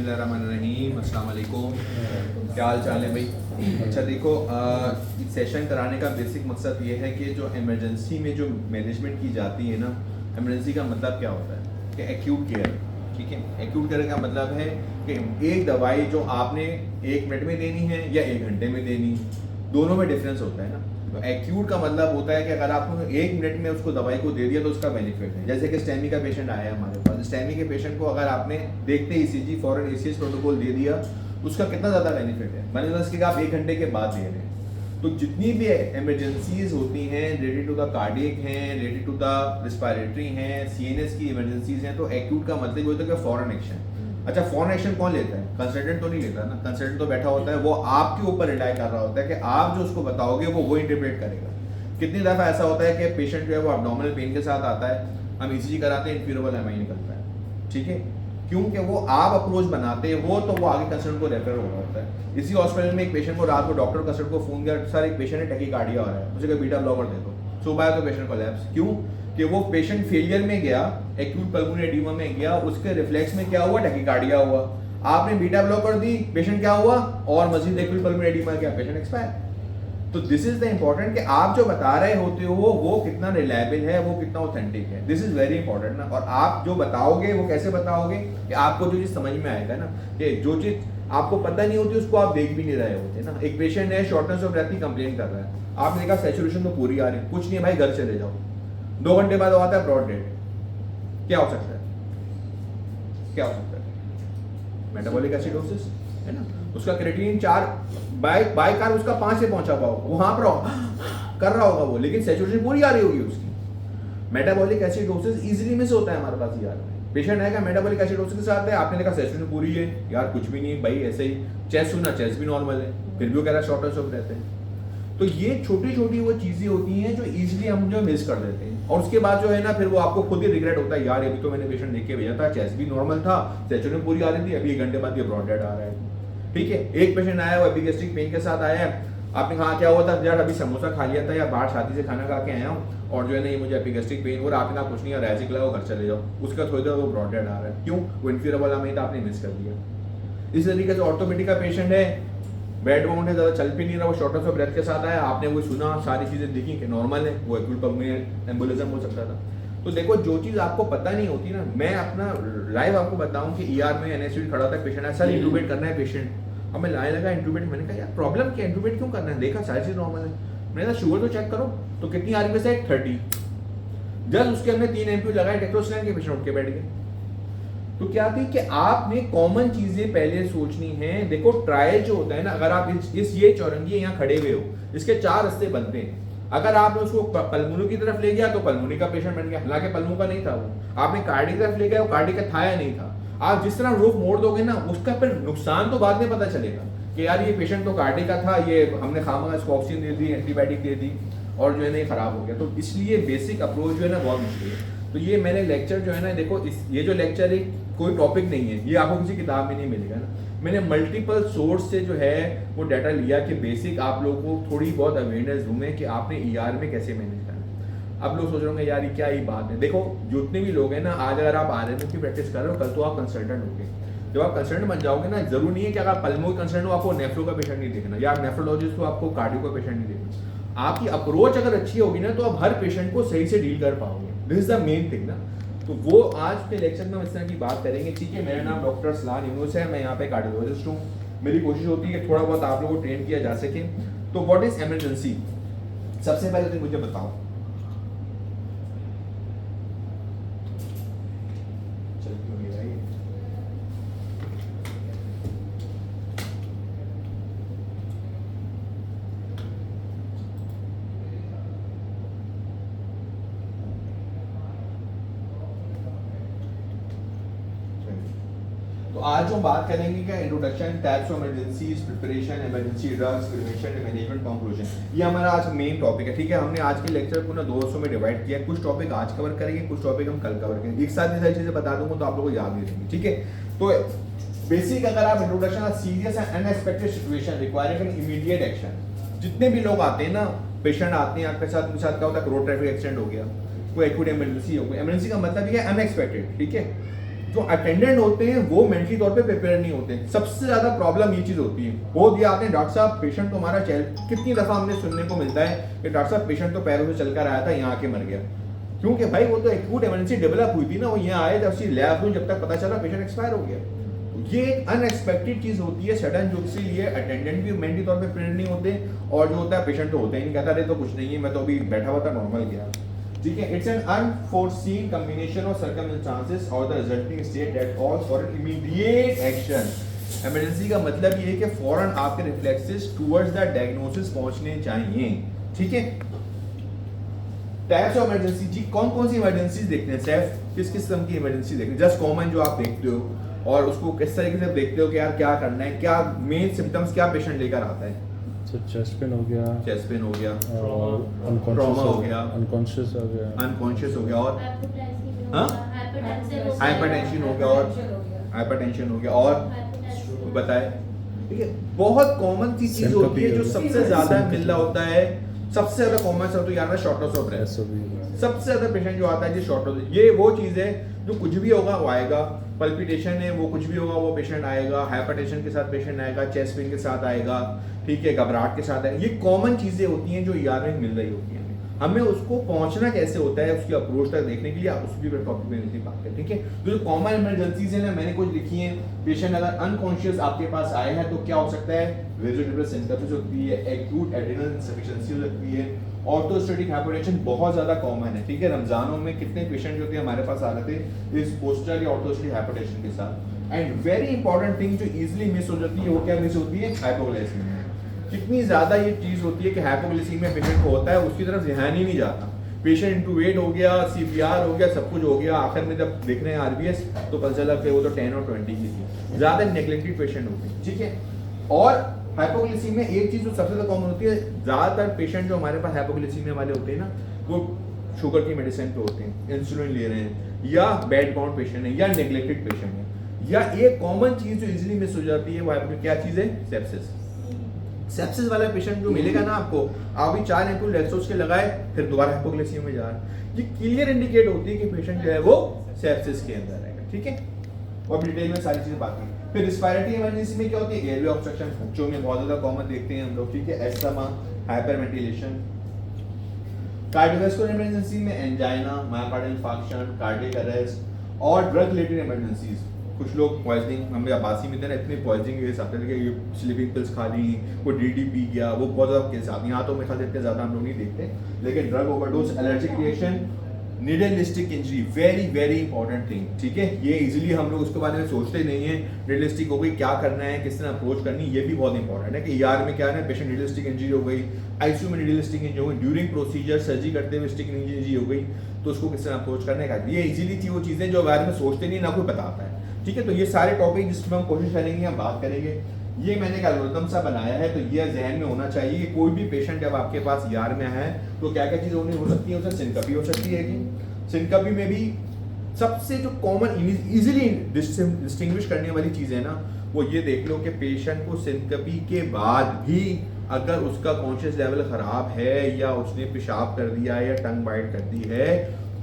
बिस्मिल्लाहिर्रहमानिर्रहीम, अस्सलाम वालेकुम। क्या हाल चाल है भाई? अच्छा देखो, सेशन कराने का बेसिक मकसद ये है कि जो इमरजेंसी में जो मैनेजमेंट की जाती है ना, इमरजेंसी का मतलब क्या होता है कि एक्यूट केयर। ठीक है, एक्यूट केयर का मतलब है कि एक दवाई जो आपने 1 मिनट में देनी है या 1 घंटे में देनी, दोनों में डिफरेंस होता है ना। तो एक्यूट का मतलब होता है कि अगर आपको 1 मिनट में उसको दवाई को दे दिया तो उसका बेनिफिट है। जैसे कि स्टेमी का पेशेंट आया है हमारे पास, स्टेमी के पेशेंट को अगर आपने देखते ही ईसीजी फॉरन एसीएस प्रोटोकॉल दे दिया, उसका कितना ज़्यादा बेनिफिट है, मैंने उसके आप 1 घंटे के बाद दे रहे हैं। तो जितनी भी इमरजेंसीज होती हैं रिलेटेड टू द कार्डियक हैं, रिलेटेड टू द रिस्पायरेटरी हैं, सीएनएस की इमरजेंसीज हैं, तो एक्यूट का मतलब होता है कि फॉरन एक्शन। अच्छा, फॉरन एक्शन कौन लेता है? कंसल्टेंट तो नहीं लेता ना। कंसल्टेंट तो बैठा होता है, वो आपके ऊपर रिलाय कर रहा होता है कि आप जो उसको बताओगे वो इंटरप्रेट करेगा। कितनी दफ़ा ऐसा होता है कि पेशेंट जो है वो एब्डोमिनल पेन के साथ आता है, हम ईसीजी कराते हैं, इन्फ्यूरेबल एमआई निकलता है। ठीक है, क्योंकि वो आप अप्रोच बनाते हो तो वो आगे कंसल्टेंट को रेफर हो रहा होता है। इसी हॉस्पिटल में एक पेशेंट को रात को डॉक्टर कंसल्टेंट को फोन किया, सर एक पेशेंट है टैकीकार्डिया हो रहा है, मुझे बीटा ब्लॉकर दे दो। सुबह आया तो पेशेंट कोलैप्स। क्यों? कि वो पेशेंट फेलियर में गया, एक्यूट पल्मोनरी एडिमा में गया, उसके रिफ्लेक्स में क्या हुआ? टैकीकार्डिया हुआ। आपने बीटा ब्लॉकर दी, पेशेंट क्या हुआ? और मजीद एक्यूट पल्मोनरी एडिमा गया, पेशेंट एक्सपायर। तो दिस इज द इंपॉर्टेंट कि आप जो बता रहे होते हो वो कितना रिलायबल है, वो कितना ऑथेंटिक है। दिस इज वेरी इंपॉर्टेंट ना। और आप जो बताओगे वो कैसे बताओगे कि आपको जो चीज समझ में आएगा ना, कि जो चीज आपको पता नहीं होती उसको आप देख भी नहीं रहे होते ना। एक पेशेंट है शॉर्टनेस ऑफ ब्रेथ की कंप्लेन कर रहा है, आपने देखा सैचुरेशन तो पूरी आ रही, कुछ नहीं भाई घर चले जाओ। 2 घंटे बाद आता है ब्रॉड डेड। क्या हो सकता है? क्या हो सकता है? मेटाबॉलिक एसिडोसिस है ना। उसका क्रिएटिनिन 4 बाय कार उसका 5 से पहुंचा हुआ होगा, वहां पर कर रहा होगा वो, लेकिन सैचुरेशन पूरी आ रही होगी उसकी। मेटाबॉलिक एसिडोसिस इजीली मिस होता है हमारे पास यार। पेशेंट आएगा मेटाबॉलिक एसिडोसिस के साथ है, आपने देखा सैचुरेशन पूरी है, यार कुछ भी नहीं भाई, ऐसे ही चेस्ट सुना, चेस्ट भी नॉर्मल है, फिर भी वो कह रहा है शॉर्टेज ऑफ ब्रेथ है। तो ये छोटी छोटी वो चीजें होती हैं जो इजीली हम जो मिस कर देते हैं, और उसके बाद जो है ना फिर वो आपको खुद ही रिग्रेट होता है, यार अभी तो मैंने पेशेंट देख के भेजा था, चेस्ट भी नॉर्मल था, सैचुरेशन पूरी आ रही थी, अभी 1 घंटे बाद ये ब्रॉड डेड आ रहा है। ठीक है, एक पेशेंट आया वो एपिगैस्ट्रिक पेन के साथ आया है, आपने कहा क्या हुआ था? यार अभी समोसा खा लिया था या बाहर शादी से खाना खा के आया हूँ और जो है ना ये मुझे एपिगैस्ट्रिक पेन हो रहा है, आपने कहा कुछ नहीं और ऐसे खिलाओ घर चले जाओ, उसका थोड़ी देर वो ब्रॉड डेड आ रहा है। क्यों? वो इन्फ्यूरेबल एमआई आपने मिस कर दिया। इस तरीके से ऑर्थोपेडिक का पेशेंट है, बेड बाउंड है, ज़्यादा चल भी नहीं रहा, वो शॉर्टनेस ऑफ ब्रेथ के साथ आया, आपने वो सुना, सारी चीज़ें देखी कि नॉर्मल है, वो एक्यूट पल्मोनरी एम्बोलिज्म हो सकता था। तो देखो, जो चीज़ आपको पता नहीं होती ना, मैं अपना लाइव आपको बताऊं कि ईआर में एनएसयूडी खड़ा था, पेशेंट है, सर इंट्यूबेट करना है पेशेंट, हमें लाने लगा इंट्यूबेट। मैंने कहा यार प्रॉब्लम क्या, इंट्यूबेट क्यों करना है? देखा सारी चीज़ नॉर्मल है। मैंने कहा शुगर तो चेक करो, तो कितनी आ रही है? 30। जस्ट उसके हमने 3 एमपी लगाए टेक्टोस्टेरोन के, पेशेंट उठ के बैठ गए। तो क्या थी कि आपने कॉमन चीजें पहले सोचनी है। देखो ट्रायल जो होता है ना, अगर आप इस ये चौरंगी यहाँ खड़े हुए हो, इसके 4 रास्ते बनते हैं। अगर आपने उसको पल्मोनी की तरफ ले गया तो पल्मोनी का पेशेंट बन गया, हालांकि पल्मोनी का नहीं था वो। आपने कार्डिक की तरफ ले गया, वो कार्डिक का था या नहीं था। आप जिस तरह रुख मोड़ दोगे ना, उसका फिर नुकसान तो बाद में पता चलेगा कि यार ये पेशेंट तो कार्डिक का था, ये हमने खामा इसको ऑक्सीजन दे दी, एंटीबायोटिक दे दी और जो है ना ये खराब हो गया। तो इसलिए बेसिक अप्रोच जो है ना बहुत मुश्किल है। तो ये मैंने लेक्चर जो है ना, देखो ये जो लेक्चर है कोई टॉपिक नहीं है, ये आपको किसी किताब में नहीं मिलेगा ना। मैंने मल्टीपल सोर्स से जो है वो डाटा लिया कि बेसिक आप लोगों को थोड़ी बहुत अवेयरनेस दूँ मैं कि आपने ईआर में कैसे मैनेज करना है। अब लोग सोच रहे होंगे यार ये क्या ही बात है। देखो जितने भी लोग हैं ना, आज अगर आप आरएमओ की प्रैक्टिस कर रहे हो, कल तो आप कंसल्टेंट होंगे। जब आप कंसल्टेंट बन जाओगे ना, जरूरी नहीं है कि अगर पल्मो कंसल्टेंट हो आपको नेफ्रो का पेशेंट नहीं देखना, या नेफ्रोलॉजिस्ट हो आपको कार्डियो का पेशेंट नहीं देखना। आपकी अप्रोच अगर अच्छी होगी ना तो आप हर पेशेंट को सही से डील कर पाओगे। This is the main thing ना। तो वो आज के लेक्चर में हम इस तरह की बात करेंगे। ठीक है, मेरा नाम डॉक्टर सलान यूनुस है, मैं यहाँ पे कार्डियोलॉजिस्ट हूँ। मेरी कोशिश होती है कि थोड़ा बहुत आप लोगों को ट्रेन किया जा सके। तो व्हाट इज इमरजेंसी? सबसे पहले तो मुझे बताओ, तो आज जो बात करेंगे क्या, introduction, types of emergencies, preparation, emergency drugs, prevention, management, conclusion, ये हमारा आज मेन टॉपिक है। ठीक है, हमने आज के लेक्चर को ना 2 हिस्सों में डिवाइड किया है। कुछ टॉपिक आज कवर करेंगे, कुछ टॉपिक हम कल कवर करेंगे। एक साथ ये सारी चीजें बता दूंगा तो आप लोगों को याद नहीं रहेंगी। ठीक है, तो बेसिक अगर आप introduction, serious and unexpected situation requiring N immediate action. जितने भी लोग आते हैं ना, पेशेंट आते हैं आपके साथ, उनके साथ क्या होता है, रोड ट्रैफिक एक्सीडेंट हो गया, कोई एक्यूट इमरजेंसी हो गई। इमरजेंसी का मतलब ये है अनएक्सपेक्टेड। ठीक है, जो अटेंडेंट होते हैं वो मेंटली तौर पे प्रिपेयर नहीं होते। सबसे ज्यादा प्रॉब्लम ये चीज होती है। वो दिया आपने डॉक्टर साहब पेशेंट तो हमारा कितनी दफा हमने सुनने को मिलता है कि डॉक्टर साहब पेशेंट तो पैरों से चलकर आया था, यहाँ आके मर गया। क्योंकि भाई वो तो एक्यूट इमरजेंसी डेवलप हुई थी ना, वो यहाँ आए जब सी लैब में, जब तक पता चला पेशेंट एक्सपायर हो गया। ये एक अनएक्सपेक्टेड चीज होती है सडन, जो इसीलिए अटेंडेंट भी मेंटली तौर पे प्रिपेयर नहीं होते, और जो होता है पेशेंट तो होता ही नहीं, कहता अरे तो कुछ नहीं है, मैं तो अभी बैठा हुआ था, नॉर्मल गया। ठीक है, it's an unforeseen combination of circumstances और the resulting state that calls for an immediate action. Emergency का मतलब ये है कि फौरन आपके रिफ्लेक्सेस टुवर्ड्स द डायग्नोसिस पहुंचने चाहिए। ठीक है, टाइप्स ऑफ इमरजेंसी जी, कौन कौन सी इमरजेंसीज देखते हैं सैफ, किस किस्म की इमरजेंसी देखते हैं? जस्ट कॉमन जो आप देखते हो, और उसको किस तरीके से देखते हो कि यार क्या करना है, क्या मेन सिम्टम्स क्या पेशेंट लेकर आता है? चेस्ट पेन हो गया, चेस्ट पेन हो गया, और ट्रॉमा हो गया, अनकॉन्शियस हो गया, अनकॉन्शियस हो गया, और हाँ हाइपरटेंशन हो गया, और हाइपरटेंशन हो गया, और बताए। ठीक है, बहुत कॉमन सी चीज होती है जो सबसे ज्यादा मिल रहा होता है, सबसे ज्यादा कॉमन सा तो यार शॉर्टनेस ऑफ ब्रेथ। सबसे ज्यादा पेशेंट जो आता है जी शॉर्टनेस, ये वो चीज है जो कुछ भी होगा वो आएगा। पल्पिटेशन है वो कुछ भी होगा वो पेशेंट आएगा, हाइपरटेंशन के साथ पेशेंट आएगा, चेस्ट पेन के साथ आएगा, ठीक है, घबराहट के साथ आएगा। ये कॉमन चीजें होती हैं जो ईआर में मिल रही होती हैं। हमें उसको पहुंचना कैसे होता है, उसकी अप्रोच तक देखने के लिए आप उसकी टॉपिक में नहीं बात करें। ठीक है, तो जो कॉमन इमरजेंसीज है ना, मैंने कुछ लिखी है। पेशेंट अगर अनकॉन्शियस आपके पास आए हैं तो क्या हो सकता है? वेजिटेबल सिम्पटम्स होती है, एक्यूट एड्रेनल इंसफिशिएंसी हो सकती है, ऑर्थोस्टैटिक हाइपोटेंशन बहुत ज्यादा कॉमन है। ठीक है, रमजानों में कितने पेशेंट जो थे हमारे पास आ रहे थे इस पोस्टल या ऑर्थोस्टैटिक हाइपोटेंशन के साथ। एंड वेरी इंपॉर्टेंट थिंग जो इजीली मिस हो जाती है वो क्या मिस होती है? हाइपोग्लाइसीमिया। कितनी ज्यादा ये चीज होती है कि हाइपोग्लाइसीमिया पेशेंट को होता है, उसकी तरफ ध्यान ही नहीं जाता। पेशेंट इंटूबेट हो गया, सीपीआर हो गया, सब कुछ हो गया, आखिर में जब देख रहे हैं आरबीएस तो पता चला कि वो तो 10 और 20 की थी। ज्यादा नेग्लेक्टेड पेशेंट होते हैं। ठीक है, और हाइपोग्लाइसीमिया एक चीज जो सबसे ज्यादा कॉमन होती है, ज्यादातर पेशेंट जो हमारे पास हाइपोग्लाइसीमिया वाले होते हैं ना, वो शुगर की मेडिसिन पे होते हैं, इंसुलिन ले रहे हैं, या बेड बाउंड पेशेंट है, या नेग्लेक्टेड पेशेंट है, या एक कॉमन चीज जो इजीली मिस हो जाती है वो क्या चीज है? सेप्सिस। सेप्सिस वाला पेशेंट जो मिलेगा ना आपको, आप भी 4 एम्पूल डेक्सोस के लगाए फिर दोबारा हाइपोग्लाइसीमिया में जा रहा है, ये क्लियर इंडिकेट होती है कि पेशेंट जो है वो सेप्सिस के अंदर है। ठीक है, और डिटेल में सारी चीजें बात की। फिर रिस्पायरेटरी इमरजेंसी में क्या होती है? एयरवे ऑब्स्ट्रक्शन, बच्चों में बहुत ज्यादा कॉमन देखते हैं हम लोग। ठीक है, एस्थमा, हाइपरवेंटिलेशन। कार्डियोवैस्कुलर इमरजेंसी में angina, myocardial infarction, cardiac arrest, और ड्रग रिलेटेड इमरजेंसीज। कुछ लोग पॉइजनिंग, हम अब्बासी में थे ना, इतने पॉइजनिंग केस आते थे कि स्लीपिंग पिल्स खा ली, वो डीडी पी गया, वो बहुत ज़्यादा केस आते हैं। यहाँ तो मेरे ख्याल से इतने ज़्यादा हम लोग नहीं देखते, लेकिन drug overdose, allergic reaction, needlestick injury, very very important thing. ठीक है, ये इजीली हम लोग उसके बारे में सोचते नहीं है। निडलिस्टिक हो गई, क्या करना है, किस तरह अप्रोच करनी, ये भी बहुत इंपॉर्टेंट है कि ईआर में क्या है, पेशेंट निडलिस्टिक इंजरी हो गई, आईसीयू में निडलिस्टिक इंजरी हो गई, ड्यूरिंग प्रोसीजर सर्जरी करते हुए स्टिक इंजरी हो गई, तो उसको किस तरह अप्रोच करने का, ये इजीली थी वो चीज़ें जो बारे में सोचते नहीं, ना कोई बताता है। ठीक है, तो ये सारे टॉपिक जिसमें हम कोशिश करेंगे, हम बात करेंगे। ये मैंने एक एल्गोरिथम सा बनाया है, तो ये जहन में होना चाहिए कि कोई भी पेशेंट जब आपके पास ईआर में है तो क्या क्या चीज़ हो सकती है? उससे सिनकपी हो सकती है कि सिनकपी में भी सबसे जो कॉमन इजीली डिस्टिंग्विश करने वाली चीज़ है ना, वो ये देख लो कि पेशेंट को सिनकपी के बाद भी अगर उसका कॉन्शियस लेवल ख़राब है, या उसने पेशाब कर दिया है, या टंग बाइट कर दी है,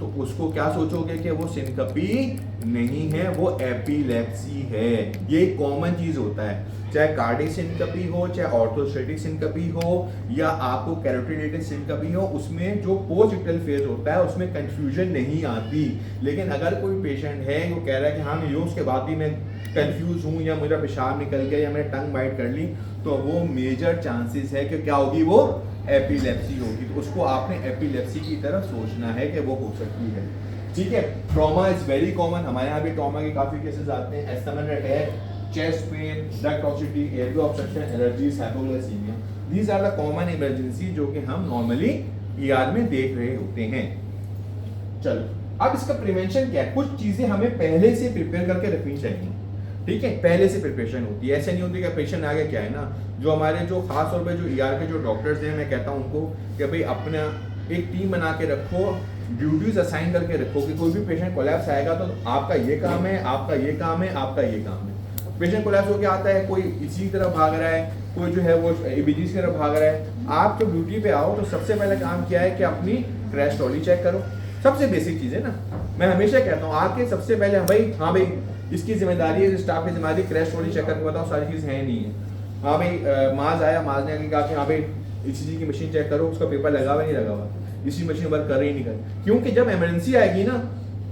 तो उसको क्या सोचोगे कि वो सिनकपी नहीं है, वो एपिलेप्सी है। ये कॉमन चीज होता है, चाहे कार्डिक सिनकपी हो, चाहे ऑर्थोस्टैटिक सिनकपी हो, या आपको कैरोटिडेटिक सिनकपी हो, उसमें जो पोस्ट इक्टल फेज होता है उसमें कंफ्यूजन नहीं आती। लेकिन अगर कोई पेशेंट है वो कह रहा है कि हाँ मैं उसके बाद भी मैं कंफ्यूज हूँ, या मेरा पेशाब निकल गया, या मैंने टंग बाइट कर ली, तो वो मेजर चांसेस है कि क्या होगी? वो एपिलेप्सी होगी। तो उसको आपने एपिलेप्सी की तरफ सोचना है कि वो हो सकती है। ठीक है, ट्रॉमा इज वेरी कॉमन, हमारे यहाँ भी ट्रॉमा के काफी केसेस आते हैं। Asthma attack, chest pain, drug toxicity, airway obstruction, allergies, hypoglycaemia, these are the common emergency जो कि हम नॉर्मली ईआर में देख रहे होते हैं। चलो, अब इसका प्रिवेंशन क्या है? कुछ चीजें हमें पहले से प्रिपेयर करके रखनी चाहिए। ठीक है, पहले से प्रिपरेशन होती है, ऐसे नहीं होती कि पेशेंट आगे क्या है ना, जो हमारे जो खास तौर पे जो ईआर के जो डॉक्टर्स हैं, मैं कहता हूँ उनको कि भाई अपना एक टीम बना के रखो, ड्यूटीज असाइन करके रखो कि कोई भी पेशेंट कोलैप्स आएगा तो आपका ये काम है, आपका ये काम है, आपका ये काम है। पेशेंट कोलैप्स होकर आता है, कोई इसी तरफ भाग रहा है, कोई जो है वो एबीजी की तरफ भाग रहा है, आप तो ड्यूटी पे आओ तो सबसे पहले काम क्या है कि अपनी क्रैश ट्रॉली चेक करो। सबसे बेसिक चीज़ है ना। मैं हमेशा कहता हूँ आके सबसे पहले हाँ भाई इसकी जिम्मेदारी है, स्टाफ की जिम्मेदारी, क्रैश थोड़ी चेक करके बताओ सारी चीज़ है नहीं है। हाँ भाई माज आया, माज ने आके कहा कि हाँ भाई ECG की मशीन चेक करो, उसका पेपर लगा हुआ नहीं लगा हुआ, इसी मशीन वर्क कर रही नहीं कर, क्योंकि जब इमरजेंसी आएगी ना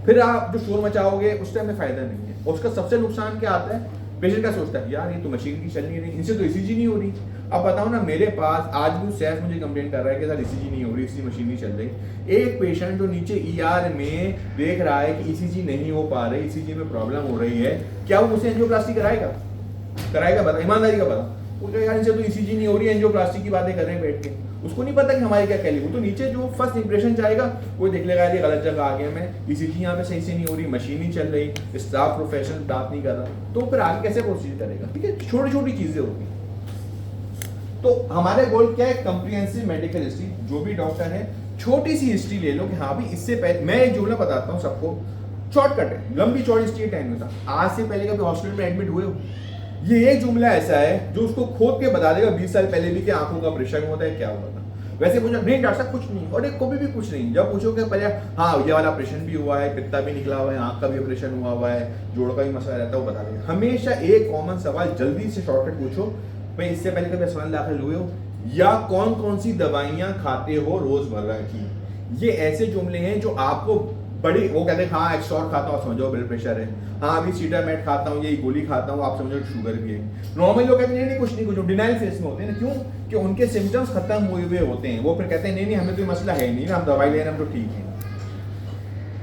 फिर आप जो शोर मचाओगे उस टाइम में फायदा नहीं है। और उसका सबसे नुकसान क्या आता है, पेशेंट का सोचता है यार ये तो मशीन की चल नहीं रही, इनसे तो ECG नहीं हो रही। अब बताओ ना, मेरे पास आज भी सैफ मुझे कंप्लेंट कर रहा है कि सर ECG नहीं हो रही, इसकी मशीन नहीं चल रही। एक पेशेंट जो नीचे ER में देख रहा है कि ECG नहीं हो पा रही, ECG में प्रॉब्लम हो रही है, क्या वो उसे एंजियोप्लास्टी कराएगा? बता, ईमानदारी का बता। वो कहेगा इनसे तो ECG नहीं हो रही, एंजियोप्लास्टी की बातें कर रहे हैं बैठ के। उसको नहीं पता कि हमारी क्या कहली। वो तो नीचे जो फर्स्ट इंप्रेशन जाएगा वो देख लेगा ये गलत जगह आ गया मैं, ECG यहाँ पे सही से नहीं हो रही, मशीन नहीं चल रही, स्टाफ प्रोफेशनल बात नहीं कर रहा, तो फिर आगे कैसे प्रोसीड करेगा? ठीक है, छोटी छोटी चीजें होती हैं। तो हमारे गोल क्या है, कंप्रिहेंसिव मेडिकल हिस्ट्री। जो भी डॉक्टर है छोटी सी हिस्ट्री ले लो कि हाँ भाई इससे पहले, मैं एक जुमला बताता हूँ सबको, शॉर्टकट है, लंबी चौड़ी हिस्ट्री टाइम में था, आज से पहले कभी हॉस्पिटल में एडमिट हुए हो? ये एक जुमला ऐसा है जो उसको खोद के बता देगा 20 साल पहले भी कि आंखों का ऑपरेशन होता है, क्या होता था। वैसे पूछा नहीं डॉक्टर साहब कुछ नहीं, और एक कभी भी कुछ नहीं। जब पूछोगे पहले हाँ ये वाला ऑपरेशन भी हुआ है, पित्ता भी निकला हुआ है, आंख का भी ऑपरेशन हुआ है, जोड़ का भी मसला रहता है, वो बता देगा। हमेशा एक कॉमन सवाल जल्दी से शॉर्टकट पूछो, भाई इससे पहले कभी अस्पताल दाखिल हुए हो, या कौन कौन सी दवाइयाँ खाते हो रोजमर्रा की। ये ऐसे जुमले हैं जो आपको बड़ी, वो कहते हैं हाँ एक्सॉर खाता हूँ, समझो ब्लड प्रेशर है, हाँ अभी सीटामेट खाता हूँ, ये गोली खाता हूँ, आप समझो शुगर भी है। नॉर्मल लोग कहते हैं नहीं कुछ नहीं, कुछ डिनाइल फेस में होते हैं ना, क्यों कि उनके सिम्टम्स खत्म हुए हुए होते हैं। वो फिर कहते हैं नहीं हमें तो मसला है नहीं ना, हम दवाई ले रहे हैं, हम तो ठीक है।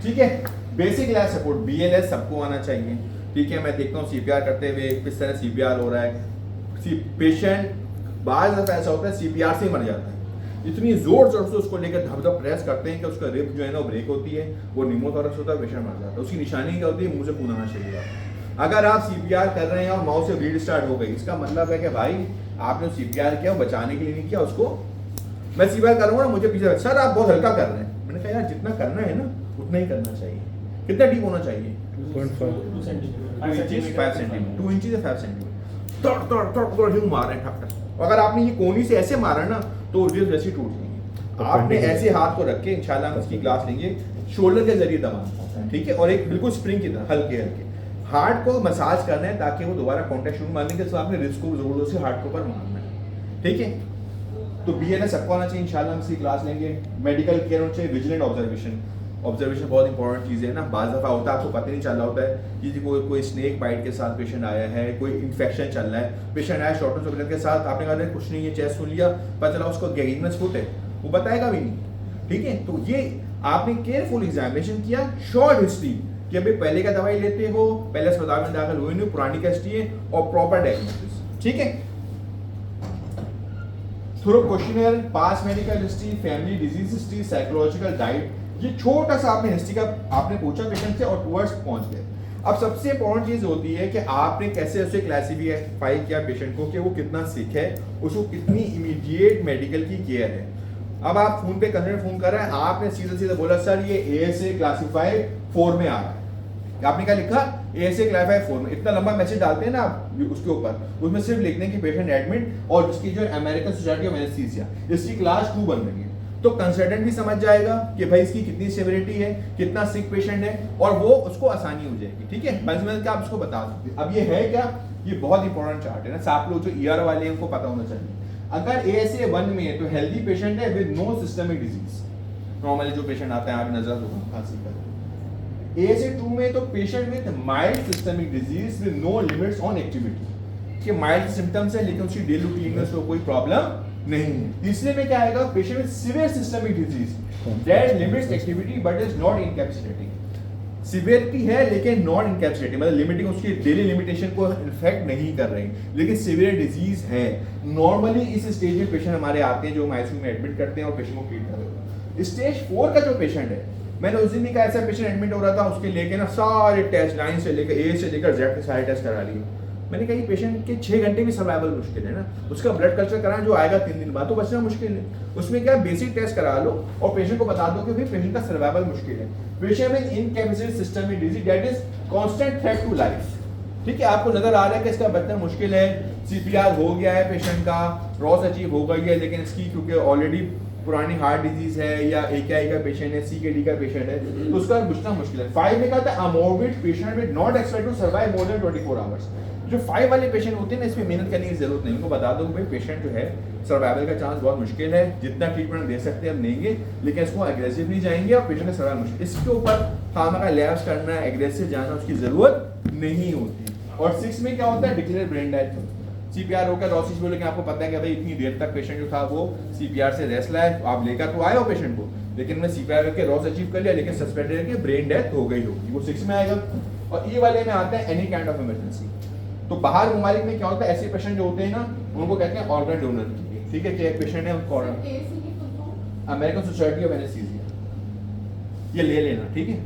ठीक है, बेसिक लाइफ सपोर्ट BLS सबको आना चाहिए। ठीक है, मैं देखता हूँ CPR करते हुए किस तरह CPR हो रहा है। पेशेंट बार ऐसा होता है CPR से ही मर जाता है, इतनी जोर जोर से उसको लेकर धब प्रेस करते हैं कि उसका रिप जो है ना वो ब्रेक होती है, वो निमोथोरक्स होता है, पेशेंट मर जाता है। उसकी निशानी क्या होती है, मुंह से खून आना शुरू होता। अगर आप CPR कर रहे हैं और माउथ से ब्लीड स्टार्ट हो गई, इसका मतलब है कि भाई आपने CPR किया, बचाने के लिए नहीं किया उसको। मैं CPR करूँगा ना, मुझे पीछे सर आप बहुत हल्का कर रहे हैं। मैंने कहा यार जितना करना है ना उतना ही करना चाहिए। कितना डीप होना चाहिए? 2 सेंटीमीटर 2 इंच से 5 सेंटीमीटर तोड़ यूं मारे ठक। अगर आपने ये कोनी से ऐसे मारा ना तो रिब्स वैसे टूट जाएंगे। आपने ऐसे हाथ को रख के इंशाल्लाह हम इसकी क्लास लेंगे, शोल्डर के जरिए दबाना, ठीक है, और एक बिल्कुल स्प्रिंग की तरह हल्के हल्के हार्ट को मसाज करना है ताकि वो दोबारा कॉन्टैक्ट शुरू मारने के साथ आपने रिब्स को जोर से हार्ट के ऊपर मारना है। ठीक है, तो BLS सबको आना चाहिए, इंशाल्लाह हम इसकी क्लास लेंगे। मेडिकल केयर होना चाहिए, विजिलेंट ऑब्जर्वेशन बहुत इंपॉर्टेंट चीज़ है ना। बाज़ दफ़ा होता है आपको पता नहीं चल रहा होता है कि कोई स्नेक बाइट के साथ पेशेंट आया है, कोई इन्फेक्शन चल रहा है, पेशेंट आया शॉर्टनेस ऑफ ब्रेथ के साथ, आपने कहा कुछ नहीं है, चेस्ट सुन लिया, पता चला उसको गैंग्रीनस फुट है, वो बताएगा भी नहीं। ठीक है, तो ये आपने केयरफुल एग्जामिनेशन किया, शॉर्ट हिस्ट्री कि अभी पहले का दवाई लेते हो, पहले अस्पताल में दाखिल हुए नहीं, पुरानी का हिस्ट्री है, और प्रॉपर डायग्नोसिस। ठीक है, through questionnaire, past medical history, family disease history, psychological diet, ये छोटा सा आपने हिस्ट्री का आपने पूछा पेशेंट से और टुवर्ड्स पहुंच गए। अब सबसे इंपॉर्टेंट चीज होती है कि आपने कैसे उसे क्लासिफाई किया पेशेंट को कि वो कितना सिक है, उसको कितनी इमीडिएट मेडिकल की केयर है। अब आप फोन पे कंसल्टेंट फोन कर रहे हैं, आपने सीधा सीधा बोला सर ये ASA क्लासिफाई 4 में आ रहा है, आपने क्या लिखा ASA क्लासिफाई 4 में। इतना लंबा मैसेज डालते हैं ना आप उसके ऊपर, उसमें सिर्फ लिखने की पेशेंट एडमिट और उसकी जो अमेरिकन सोसाइटी ऑफ एनेस्थीसिया इसकी क्लास 2 बन रही है, तो कंसल्टेंट भी समझ जाएगा कि भाई इसकी कितनी सेवरिटी है, कितना सिक पेशेंट है, और वो उसको आसानी हो जाएगी। ठीक है, बंजमल का आप उसको बता सकते हैं। अब ये है क्या, ये बहुत इंपॉर्टेंट चार्ट है ना, आप लोग जो ER वाले हैं उनको पता होना चाहिए। अगर ASA 1 में है तो हेल्दी पेशेंट है with no systemic disease, normally जो पेशेंट आता है आप नजर जुकाम खांसी का। ASA 2 में तो patient with mild systemic disease with no limits on activity, कि माइल्ड सिम्टम्स है लेकिन उसकी डेली रूटीन में उसको कोई प्रॉब्लम नहीं है। तीसरे में क्या आएगा, patient with severe systemic disease that limits activity but is not incapacitating. Severity है लेकिन नॉट इनकैपेसिटेटिंग, मतलब लिमिटिंग उसकी डेली लिमिटेशन को इफेक्ट नहीं कर रही, लेकिन सीवियर डिजीज है। नॉर्मली इस स्टेज में पेशेंट हमारे आते हैं जो ICU में एडमिट करते हैं और पेशेंट को ट्रीट कर रहे हैं। स्टेज 4 का जो पेशेंट है, मैंने उस दिन भी कहा ऐसा पेशेंट एडमिट हो रहा था, उसके लेके ना सारे टेस्ट लाइन से लेकर A से लेकर Z के सारे टेस्ट करा लिए। मैंने कहा ये पेशेंट के 6 घंटे भी सर्वाइवल मुश्किल है ना, उसका ब्लड कल्चर कराएं जो आएगा 3 दिन बाद, तो बचना मुश्किल है। उसमें क्या बेसिक टेस्ट करा लो और पेशेंट को बता दो कि भाई पेशेंट का सर्वाइवल मुश्किल है। पेशेंट में incapacitated systemic disease that is constant threat to life. ठीक है, आपको नजर आ रहा है कि इसका बचना मुश्किल है, CPR हो गया है पेशेंट का, रॉस अचीव हो गई है, लेकिन इसकी क्योंकि ऑलरेडी पुरानी हार्ट डिजीज है या AKI का पेशेंट है, CKD का पेशेंट है, तो उसका बुझना मुश्किल है। 5 में क्या होता है, moribund patient with not expect to survive more than 24 hours. जो 5 वाले पेशेंट होते हैं ना, इसमें मेहनत करने की जरूरत नहीं। उनको बता दो भाई पेशेंट जो है सर्वाइवल का चांस बहुत मुश्किल है, जितना ट्रीटमेंट दे सकते हैं हम देंगे, लेकिन इसको एग्रेसिव नहीं जाएंगे और पेशेंट का सर्वाइवल मुश्किल। इसके ऊपर खामा का लैब्स करना, एग्रेसिव जाना उसकी जरूरत नहीं होती। और 6 में क्या होता है, डिक्लेयर ब्रेन डेथ। CPR होकर रॉसिस बोले कि आपको पता है कि भाई इतनी देर तक पेशेंट जो था वो CPR से रेस्ट लाया, तो आप लेकर तो आए हो पेशेंट को, लेकिन मैं CPR करके रॉस अचीव कर लिया, लेकिन सस्पेक्टेड है कि ब्रेन डेथ हो गई होगी, वो 6 में आएगा। और E वाले में आता है एनी काइंड ऑफ इमरजेंसी। तो बाहर ममालिक में क्या होता है, ऐसे पेशेंट जो होते हैं ना, उनको कहते हैं ऑर्गन डोनर। ठीक है, कि एक पेशेंट है उनको अमेरिकन सोसाइटी ऑफ एनेस्थीसिया, ये ले लेना, ठीक है।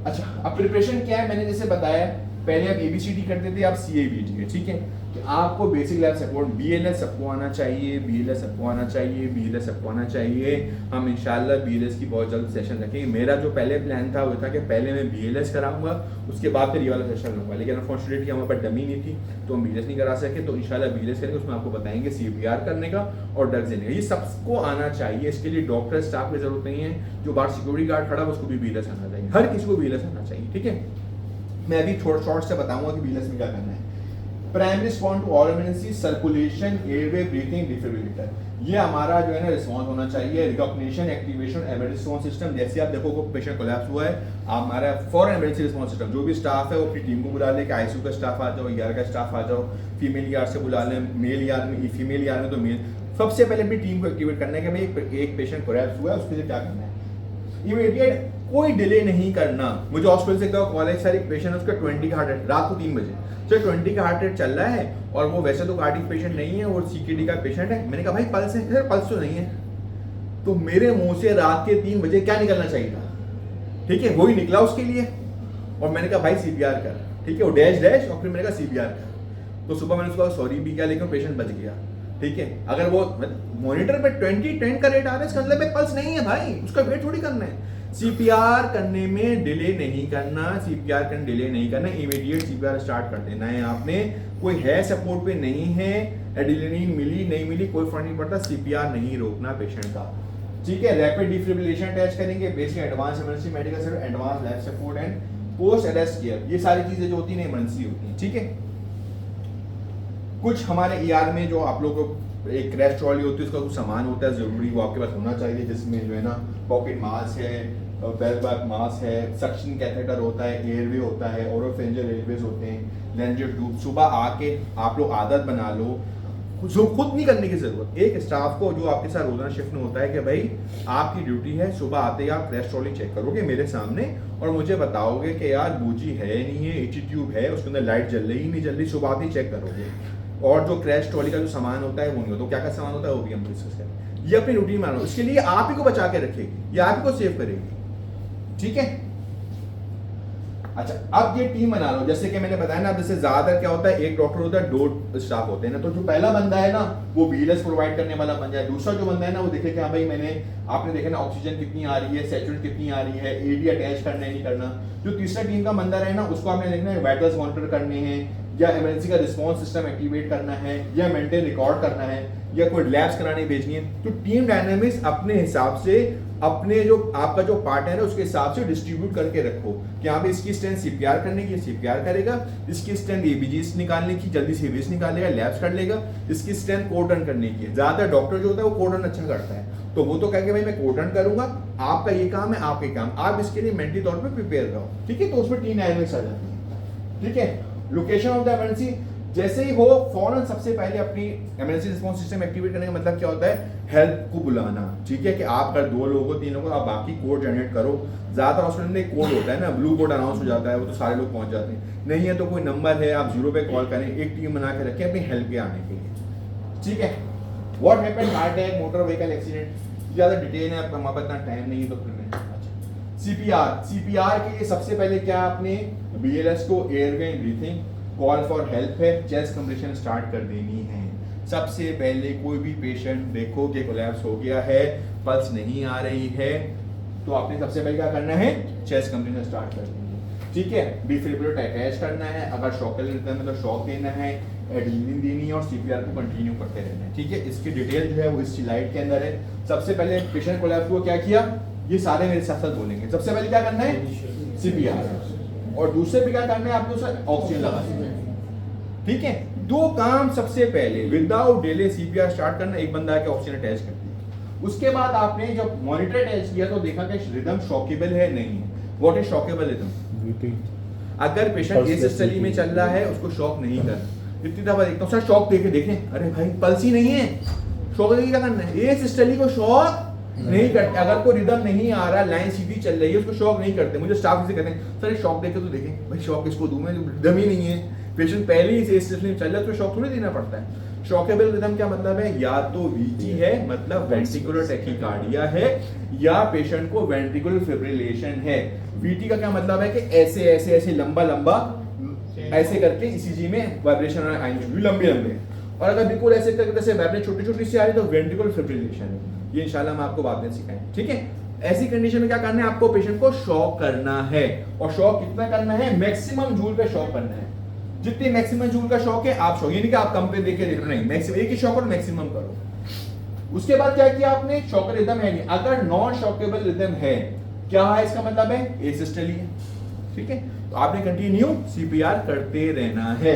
अच्छा, अब प्रिपरेशन क्या है, मैंने जैसे बताया पहले आप ABCD करते थे, आप CABT है, ठीक है। कि आपको बेसिक लैब सपोर्ट BLS सबको आना चाहिए, BLS सबको आना चाहिए, BLS सबको आना चाहिए। हम इंशाल्लाह BLS की बहुत जल्द सेशन रखेंगे। मेरा जो पहले प्लान था वो था कि पहले मैं BLS कराऊंगा, उसके बाद फिर ये वाला सेशन लूंगा, लेकिन अनफॉर्चुनेटली हमारे पास डमी नहीं थी तो हम BLS नहीं करा सके। तो इंशाल्लाह BLS करेंगे, उसमें आपको बताएंगे CPR करने का और ड्रग्स देने का। ये सबको आना चाहिए, इसके लिए डॉक्टर स्टाफ की जरूरत नहीं है। जो बाहर सिक्योरिटी गार्ड खड़ा है उसको भी BLS आना चाहिए, हर किसी को BLS आना चाहिए, ठीक है। मैं अभी थोड़ा शॉर्ट से बताऊंगा कि BLS में क्या करना है। Primary response to all emergency, circulation, airway, breathing, defibrillator, ये हमारा जो है ना रिस्पॉन्स होना चाहिए। Recognition, activation, emergency response system, जैसे आप देखो को पेशेंट कोलैप्स हुआ है, हमारा फॉर इमरजेंसी रिस्पॉन्स सिस्टम, जो भी स्टाफ है वो अपनी टीम को बुला ले, कि ICU का स्टाफ आ जाओ, ER का स्टाफ आ जाओ, फीमेल ER से बुला लें, मेल ER में, फीमेल ER में तो मेल, सबसे पहले अपनी टीम को एक्टिवेट करना है कि भाई एक पेशेंट कोलैप्स हुआ है, उसके लिए क्या करना है। इमीडिएट, कोई डिले नहीं करना। मुझे हॉस्पिटल से कॉलेज सर एक पेशेंट है, उसका 20 का हार्ट रेट, रात को 3 बजे सर 20 का हार्ट रेट चल रहा है, और वो वैसे तो कार्डियक पेशेंट नहीं है, वो CKD का पेशेंट है। मैंने कहा भाई पल्स है, सर पल्स तो नहीं है। तो मेरे मुंह से रात के 3 बजे क्या निकलना चाहिए था, ठीक है, वही निकला उसके लिए। और मैंने कहा भाई CPR कर, ठीक है, वो डैश डैश, और फिर मैंने कहा CPR कर। तो सुबह मैंने उसको सॉरी भी किया, लेकिन पेशेंट बच गया, ठीक है। अगर वो मॉनिटर पे 20 का रेट आ रहा है, इसका मतलब पल्स नहीं है भाई, उसका वेट थोड़ी करना है। CPR करने में डिले नहीं करना, CPR करने डिले नहीं करना, इमीडिएट CPR स्टार्ट कर देना है आपने। कोई है सपोर्ट पे नहीं है, एड्रेनालिन मिली नहीं मिली कोई फर्क नहीं पड़ता, CPR नहीं रोकना पेशेंट का, ठीक है। रैपिड डिफिब्रिलेशन टेस्ट करेंगे, basic advance emergency medical support, advance life support and post arrest care, ये सारी चीजें जो होती है इमरजेंसी होती है, ठीक है। कुछ हमारे ER में जो आप लोग को एक क्रैश ट्रॉली होती है, उसका कुछ सामान होता है जरूरी, वो आपके पास होना चाहिए, जिसमें जो है ना पॉकेट मास्क है, बेल बैक मास्क है, सक्शन कैथेटर होता है, एयरवे होता है, ओरोफेंजियल एयरवेज होते हैं, लेंजर ट्यूब। सुबह आके आप लोग आदत बना लो, जो खुद नहीं करने की जरूरत, एक स्टाफ को जो आपके साथ रोजाना शिफ्ट में होता है कि भाई आपकी ड्यूटी है, सुबह आते ही आप क्रैश ट्रॉली चेक करोगे मेरे सामने और मुझे बताओगे कि यार बूजी है नहीं है, एची ट्यूब है, उसके अंदर लाइट जल रही नहीं जल रही, सुबह आते ही चेक करोगे। और जो क्रैश ट्रॉली का जो सामान होता है वो नहीं होता, तो क्या क्या सामान होता है वो भी हम डिस्कस करें। ये अपनी रूटीन मानो, इसके लिए आप ही को बचा के रखेगी, ये आप ही को सेव करेगी, ठीक है। अच्छा, अब ये टीम बना लो, जैसे कि मैंने बताया ना, अब जैसे ज्यादातर क्या होता है, एक डॉक्टर होता है, 2 स्टाफ होते हैं ना, तो जो पहला बंदा है ना वो BLS प्रोवाइड करने वाला बन जाए, दूसरा जो बंदा है ना वो देखे कि हाँ भाई आपने देखा ना ऑक्सीजन कितनी आ रही है, सैचुरेशन कितनी आ रही है, AD अटैच करना है नहीं करना। जो तीसरा टीम का बंदा रहे ना, उसको आपने देखना है वाइटल्स मॉनिटर करने हैं, या इमरजेंसी का रिस्पॉन्स सिस्टम एक्टिवेट करना है, या मेंटेन रिकॉर्ड करना है, या कोई लैब्स कराने भेजनी है। तो टीम डायनामिक्स अपने हिसाब से, अपने जो आपका जो पार्टनर है उसके हिसाब से डिस्ट्रीब्यूट करके रखो कि यहाँ पे इसकी स्ट्रेंथ CPR करने की CPR करेगा, इसकी स्ट्रेंथ ABGs निकालने की जल्दी से ABGs निकालेगा, लैब्स कर लेगा, इसकी स्ट्रेंथ कोडन करने की है। ज्यादातर डॉक्टर जो होता है वो कोडन अच्छा करता है, तो वो तो कहेंगे भाई मैं कोडन करूंगा, आपका ये काम है, आपके काम, आप इसके लिए मेंटली तौर पर प्रिपेयर रहो, ठीक है। तो उसमें टीम डायनामिक्स आ जाती है, ठीक है। लोकेशन ऑफ द इमरजेंसी, जैसे ही हो फौरन सबसे पहले अपनी इमरजेंसी रिस्पॉन्स सिस्टम एक्टिवेट करने का मतलब क्या होता है, हेल्प को बुलाना, ठीक है। कि आप अगर 2 लोगों को 3 लोगों को, आप बाकी कोड जनरेट करो। ज्यादातर हॉस्पिटल में एक कोड होता है ना, ब्लू कोड अनाउंस हो जाता है, वो तो सारे लोग पहुंच जाते हैं, नहीं है तो कोई नंबर है, आप 0 पे कॉल करें, एक टीम बना के रखें अपनी हेल्प के आने के लिए, ठीक है। What happened, heart attack, motor vehicle accident, ज्यादा डिटेल है, हमारे पास इतना टाइम नहीं है, तो फिर CPR के लिए सबसे पहले क्या, आपने BLS को airway breathing, call for help है, चेस्ट कंप्रेशन स्टार्ट कर देनी है। सबसे पहले कोई भी पेशेंट देखो कि कोलैप्स हो गया है, पल्स नहीं आ रही है, तो आपने सबसे पहले क्या करना है, चेस्ट कंप्रेशन स्टार्ट कर देनी है, ठीक है, डिफिब्रिलेटर अटैच करना है, अगर शॉक रिदम में तो शॉक देना है, एड्रेनलिन देनी है और सीपीआर को कंटिन्यू करते रहना है। ठीक है, इसकी डिटेल जो है वो इस स्लाइड के अंदर है। सबसे पहले पेशेंट कोलैप्स को क्या किया, ये सारे मेरे साथ साथ बोलेंगे। सबसे पहले क्या करना है, सीपीआर, और दूसरे पे क्या करना है आपको, सर ऑक्सीजन लगा देना है। ठीक है, दो काम सबसे पहले विदाउट डिले सीपीआर स्टार्ट करना, एक बंदा आके ऑक्सीजन अटैच कर दिया। उसके बाद आपने जब मॉनिटर अटैच किया तो देखा कि रिदम शॉकेबल है नहीं है। What is shockable rhythm? अगर पेशेंट एस सिस्टली में चल रहा है उसको शॉक नहीं करना। इतनी दफा देखता हूँ सर शॉक देके देखें, अरे भाई पल्स ही नहीं है, शॉक देके क्या करना है? एस सिस्टली को शॉक नहीं करते। अगर कोई रिदम नहीं आ रहा, लाइन सीधी चल रही है, उसको शॉक नहीं करते। मुझे स्टाफ से कहते हैं सर शॉक देके तो देखें। भाई शॉक किसको दूं मैं, रिदम ही नहीं है, पेशेंट पहले ही एस सिस्टली में चल रहा है तो शॉक थोड़ी देना पड़ता है। शॉकेबल रिदम क्या मतलब है, या तो वीजी है मतलब वेंट्रिकुलर टैकीकार्डिया है, या पेशेंट को वेंट्रिकुलर फिब्रिलेशन है। वीटी का क्या मतलब है कि ऐसे ऐसे ऐसे लंबा लंबा ऐसे करके ईसीजी में वाइब्रेशन आएंगे लंबे लंबे, और अगर बिल्कुल ऐसे करके जैसे वाइब्रेशन छोटी छोटी सी आ रही है तो वेंट्रिकुलर फिब्रिलेशन है। ये इंशाल्लाह हम आपको बाद में सिखाएंगे। ठीक है, ऐसी कंडीशन में क्या करना है, आपको पेशेंट को शॉक करना है, और शॉक कितना करना है, मैक्सिमम जूल पे शॉक करना है। जितनी मैक्सिमम जूल का शॉक है आप शॉक, ये नहीं कि आप कम पे देके देख रहे, नहीं, मैक्सिमम एक ही शॉक और मैक्सिमम करो। उसके बाद क्या किया आपने, शॉक रिदम है नहीं, अगर नॉन शॉकेबल रिदम है, क्या है इसका मतलब है एसिस्टली है। ठीक है, तो आपने कंटिन्यू सीपीआर करते रहना है।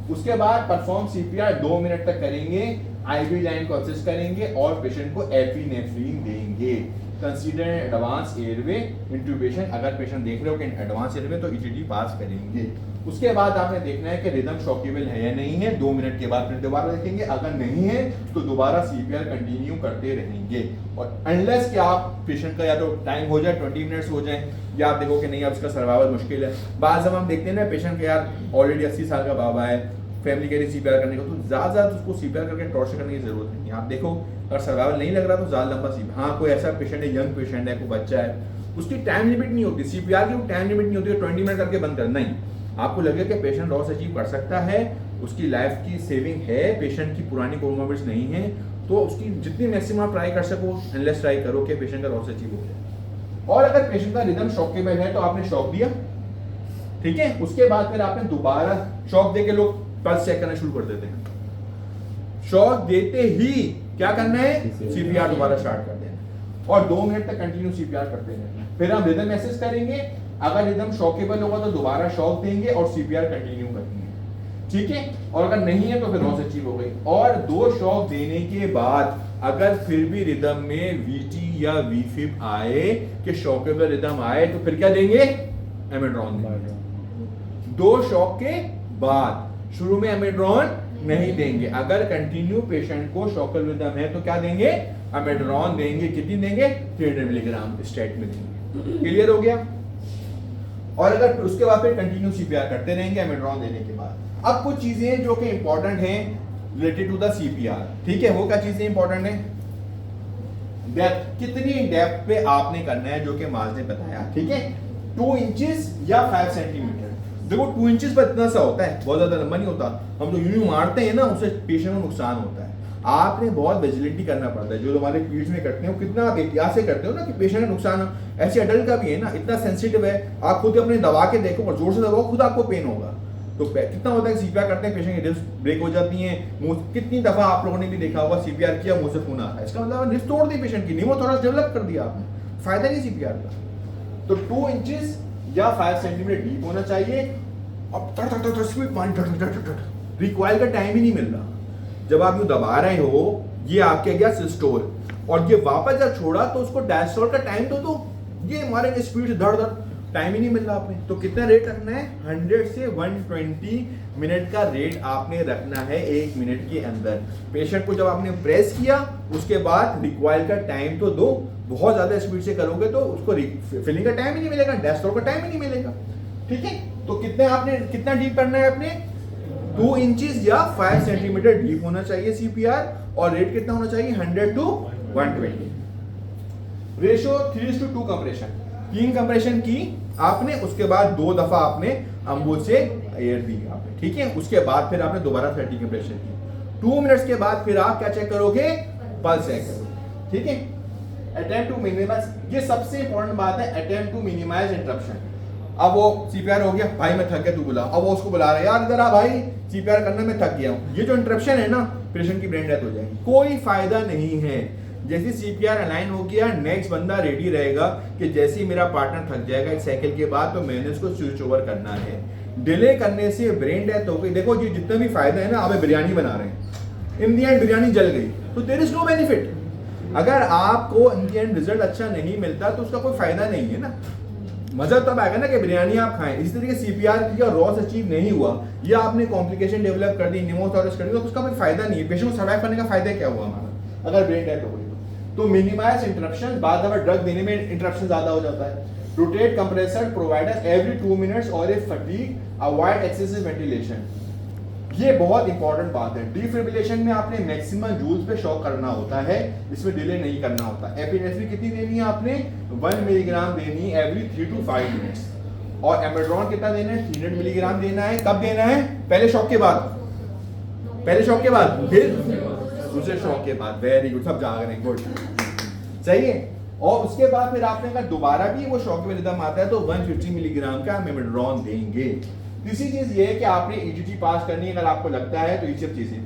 उसके बाद परफॉर्म सीपीआर 2 मिनट तक करेंगे, आईवी लाइन को एक्सेस करेंगे और पेशेंट को एपिनेफ्रीन देंगे। कंसीडर एडवांस एयरवे इंट्यूबेशन, अगर पेशेंट देख रहे हो कि एडवांस एयरवे तो ईटीडी पास करेंगे। उसके बाद आपने देखना है कि रिदम शॉकेबल है या नहीं है। 2 मिनट के बाद फिर दोबारा देखेंगे, अगर नहीं है तो दोबारा सीपीआर कंटिन्यू करते रहेंगे। और अनलेस कि आप पेशेंट का या तो टाइम हो जाए 20 मिनट्स हो जाए, या आप देखो कि नहीं अब इसका सर्वाइवल मुश्किल है। बाद जब हम देखते हैं ना पेशेंट के यार ऑलरेडी 80 साल का बाबा है, फैमिली के लिए सीपीआर करने को, तो ज़्यादा उसको सीपीआर करके टॉर्चर करने की जरूरत नहीं है। आप देखो अगर सर्वाइवल नहीं लग रहा तो ज़्यादा लंबा सीपीआर, हाँ कोई ऐसा पेशेंट है, यंग पेशेंट है, कोई बच्चा है, उसकी टाइम लिमिट नहीं होती सीपीआर की, टाइम लिमिट नहीं होती 20 मिनट करके बंद करना। नहीं, आपको लगे कि पेशेंट लॉस अचीव कर सकता है, उसकी लाइफ की सेविंग है, पेशेंट की पुरानी कोमोर्बिडिटीज नहीं है, तो उसकी जितनी मैक्सिमम आप ट्राई कर सको एनलेस ट्राई करो कि पेशेंट का लॉस अचीव हो जाए। और अगर पेशेंट का रिदम शॉकेबल है तो आपने शॉक दिया, ठीक है, उसके बाद फिर आपने दोबारा शॉक देके लोग पल्स चेक करना शुरू कर देते हैं। शॉक देते ही क्या करना है, सीपीआर दोबारा स्टार्ट कर देना और 2 मिनट तक कंटिन्यू सीपीआर करते रहना। फिर हम रिदम मैसेज करेंगे, अगर रिदम शॉकेबल होगा तो दोबारा शॉक देंगे और सीपीआर कंटिन्यू करेंगे। ठीक है, और अगर नहीं है तो फिर लॉस अचीव हो गई। और 2 शॉक देने के बाद अगर फिर भी रिदम में वीटी या वीफिब आए कि शॉकेबल रिदम आए तो फिर क्या देंगे, एमेड्रॉन देंगे। 2 शॉक के बाद शुरू में एमेड्रॉन नहीं देंगे। अगर कंटिन्यू पेशेंट को शॉकेबल रिदम है तो क्या देंगे, एमेड्रॉन देंगे। कितनी देंगे, 300 मिलीग्राम स्टेट में देंगे। क्लियर हो गया। और अगर उसके बाद फिर कंटिन्यू सीपीआर करते रहेंगे एमेड्रॉन देने के बाद। अब कुछ चीजें जो कि इंपॉर्टेंट हैं रिलेटेड टू द सीपीआर, ठीक है, वो क्या चीजें इंपॉर्टेंट है, डेप्थ, कितनी डेप्थ पे आपने करना है, जो कि माज ने बताया। ठीक है, 2 इंचेस या 5 सेंटीमीटर। देखो 2 इंचेस पर इतना सा होता है, बहुत ज्यादा लंबा नहीं होता। हम जो यूं मारते हैं ना उससे पेशेंट को नुकसान होता है। आपने बहुत विजिलेंटी करना पड़ता है। जो हमारे पीठ में करते हो कितना आप एहतियात से करते हो ना कि पेशेंट का नुकसान हो। ऐसे अडल्ट का भी है ना, इतना सेंसिटिव है, आप खुद अपने दबा के देखो और जोर से दबाओ, खुद आपको पेन होगा। तो कितना होता है सीपीआर करते हैं, पेशेंट की रिब्स ब्रेक हो जाती हैं, मुंह, कितनी दफा आप लोगों ने भी देखा होगा सीपीआर किया मुंह से खून आता है, इसका मतलब रिब्स तोड़ दी पेशेंट की, निमोथोरक्स डेवलप कर दिया आपने, फायदा नहीं सीपीआर का। तो 2 इंचेस या 5 सेंटीमीटर डीप होना चाहिए। अब स्पीड पानी रिकॉइल का टाइम ही नहीं मिल रहा। जब आप यूं दबा रहे हो, ये आपके गया सिस्टोल, और ये वापस जब छोड़ा तो उसको डायस्टोल का टाइम तो ये मारेंगे स्पीड से धड़ धड़, टाइम ही नहीं मिल रहा आपने। तो कितना रेट रखना है, 100 से 120 मिनट का रेट आपने रखना है 1 मिनट के अंदर। पेशेंट को जब आपने प्रेस किया उसके बाद रिकॉइल का टाइम तो दो। बहुत ज्यादा स्पीड से करोगे तो उसको फिलिंग का टाइम ही नहीं मिलेगा, डायस्टोल का टाइम ही नहीं मिलेगा। ठीक है, तो कितना डीप करना है आपने, 2 इंचेस या 5 सेंटीमीटर डीप होना चाहिए सीपीआर। और रेट कितना होना चाहिए, 100 to 120। रेशो 3:2 कंप्रेशन, 3 कंप्रेशन की आपने, उसके बाद 2 दफा आपने अम्बुल से एयर दी आपने। ठीक है, उसके बाद फिर आपने दोबारा 30 कंप्रेशन की। 2 मिनट्स के बाद फिर आप क्या चेक करोगे, पल्स चेक करोगे। ठीक है, अटेम्प्ट टू मिनिमाइज, ये सबसे इंपॉर्टेंट बात है, अटेम्प्ट टू मिनिमाइज इंटरप्शन। अब वो सीपीआर हो गया, भाई मैं थक गया तू बुला, अब वो उसको बुला रहा है, यार इधर आ भाई सीपीआर करने में थक गया हूँ। ये जो इंटरप्शन है ना, पेशेंट की ब्रेन डेथ हो जाएगी, कोई फायदा नहीं है। जैसे सीपीआर अलाइन हो गया, नेक्स्ट बंदा रेडी रहेगा कि जैसे ही मेरा पार्टनर थक जाएगा एक साइकिल के बाद, तो मैंने उसको स्विच ओवर करना है। डिले करने से ब्रेन डेथ हो गई। देखो ये जितने भी फायदे हैं ना, आप बिरयानी बना रहे हैं, इन दी एंड बिरयानी जल गई, तो देयर इज नो बेनिफिट। अगर आपको इन दी एंड रिजल्ट अच्छा नहीं मिलता तो उसका कोई फायदा नहीं है ना। मजा तब आएगा ना कि बिरयानी आप खाएं। इसी तरीके सीपीआर की रॉस अचीव नहीं हुआ या आपने कॉम्प्लिकेशन डेवलप कर दी, निमोथोरस कर दी, तो उसका कोई फायदा नहीं है। पेशेंट को सर्वाइव करने का फायदा क्या हुआ हमारा अगर ब्रेन डेथ हो गई तो मिनिमाइज इंटरप्शन। बाद में ड्रग देने में इंटरप्शन ज्यादा हो जाता है। Rotate compressor provider every 2 minutes और if fatigue avoid excessive ventilation. ये बहुत इंपॉर्टेंट बात है। डिफिब्रिलेशन में आपने मैक्सिमम जूल्स पे शॉक करना होता है, इसमें डिले नहीं करना होता। एपिनेफ्रिन कितनी देनी है आपने? 1 मिलीग्राम देनी है एवरी 3 to 5 मिनट्स। और एमेड्रॉन कितना देना है? 300 मिलीग्राम देना है। कब देना है? पहले शॉक के बाद, पहले शॉक के बाद, फिर दूसरे शॉक के बाद। वेरी गुड, सब जाग रहे हैं, गुड, सही है। और उसके बाद फिर आपने अगर दोबारा भी वो शॉक में रिदम आता है तो 150 मिलीग्राम का एमेड्रॉन देंगे। तीसरी चीज ये है कि आपने ईजीटी पास करनी है अगर आपको लगता है तो। ये सब चीजें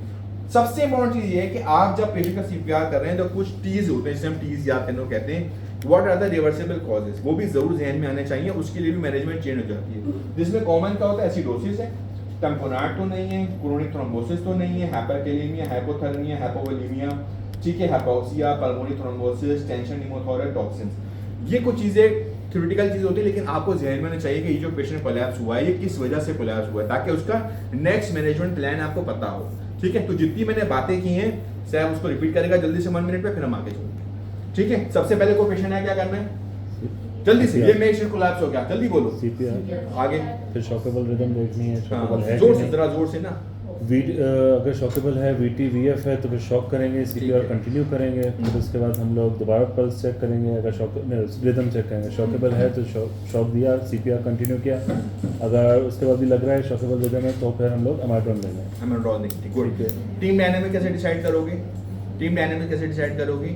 सबसे इंपॉर्टेंट चीज ये है कि आप जब पेशेंट का सीपीआर कर रहे हैं तो कुछ टीज होते हैं जिसे हम टीज याद करने को कहते हैं। What are the reversible causes, वो भी जरूर ध्यान में आने चाहिए। उसके लिए भी मैनेजमेंट चेंज हो जाती है। जिसमें कॉमन क्या होता है? एसिडोसिस है, टैम्पोनाट तो नहीं है, क्रोनिक थ्रोम्बोसिस तो नहीं है, हाइपरकैलेमिया, हाइपोथर्मिया, हाइपोवोलेमिया, ठीक है, hypoxia, pulmonary thrombosis, tension, pneumothorax, toxins. ये कुछ चीजें थ्योरेटिकल चीज होती है, लेकिन आपको ध्यान में आना चाहिए कि ये जो पेशेंट कोलैप्स हुआ है ये किस वजह से कोलैप्स हुआ है, ताकि उसका नेक्स्ट मैनेजमेंट प्लान आपको पता हो। ठीक है, तो जितनी मैंने बातें की हैं सैम उसको रिपीट करेगा जल्दी से 1 मिनट पे, फिर हम आगे चलते। ठीक है, सबसे पहले कोई पेशेंट है क्या करना है? जल्दी से, ये मेक कोलैप्स हो गया, जल्दी बोलो। सीपीआर, आगे फिर शॉकेबल रिदम देखनी है, शॉकेबल है जोर से, जरा जोर से ना। अगर शॉकेबल है, वीटी वीएफ है तो फिर शॉक करेंगे, सीपीआर कंटिन्यू करेंगे। फिर उसके बाद हम लोग दोबारा पल्स चेक करेंगे। अगर शॉक रिदम चेक करेंगे, शॉकेबल है तो शॉक दिया, सीपीआर कंटिन्यू किया। अगर उसके बाद भी लग रहा है शॉकेबल रिदम है तो फिर हम लोग एमेड्रॉन लेंगे। एमेड्रॉन देंगे, गुड। टीम डायनामिक कैसे डिसाइड करोगे? टीम डायनामिक्स कैसे डिसाइड करोगे?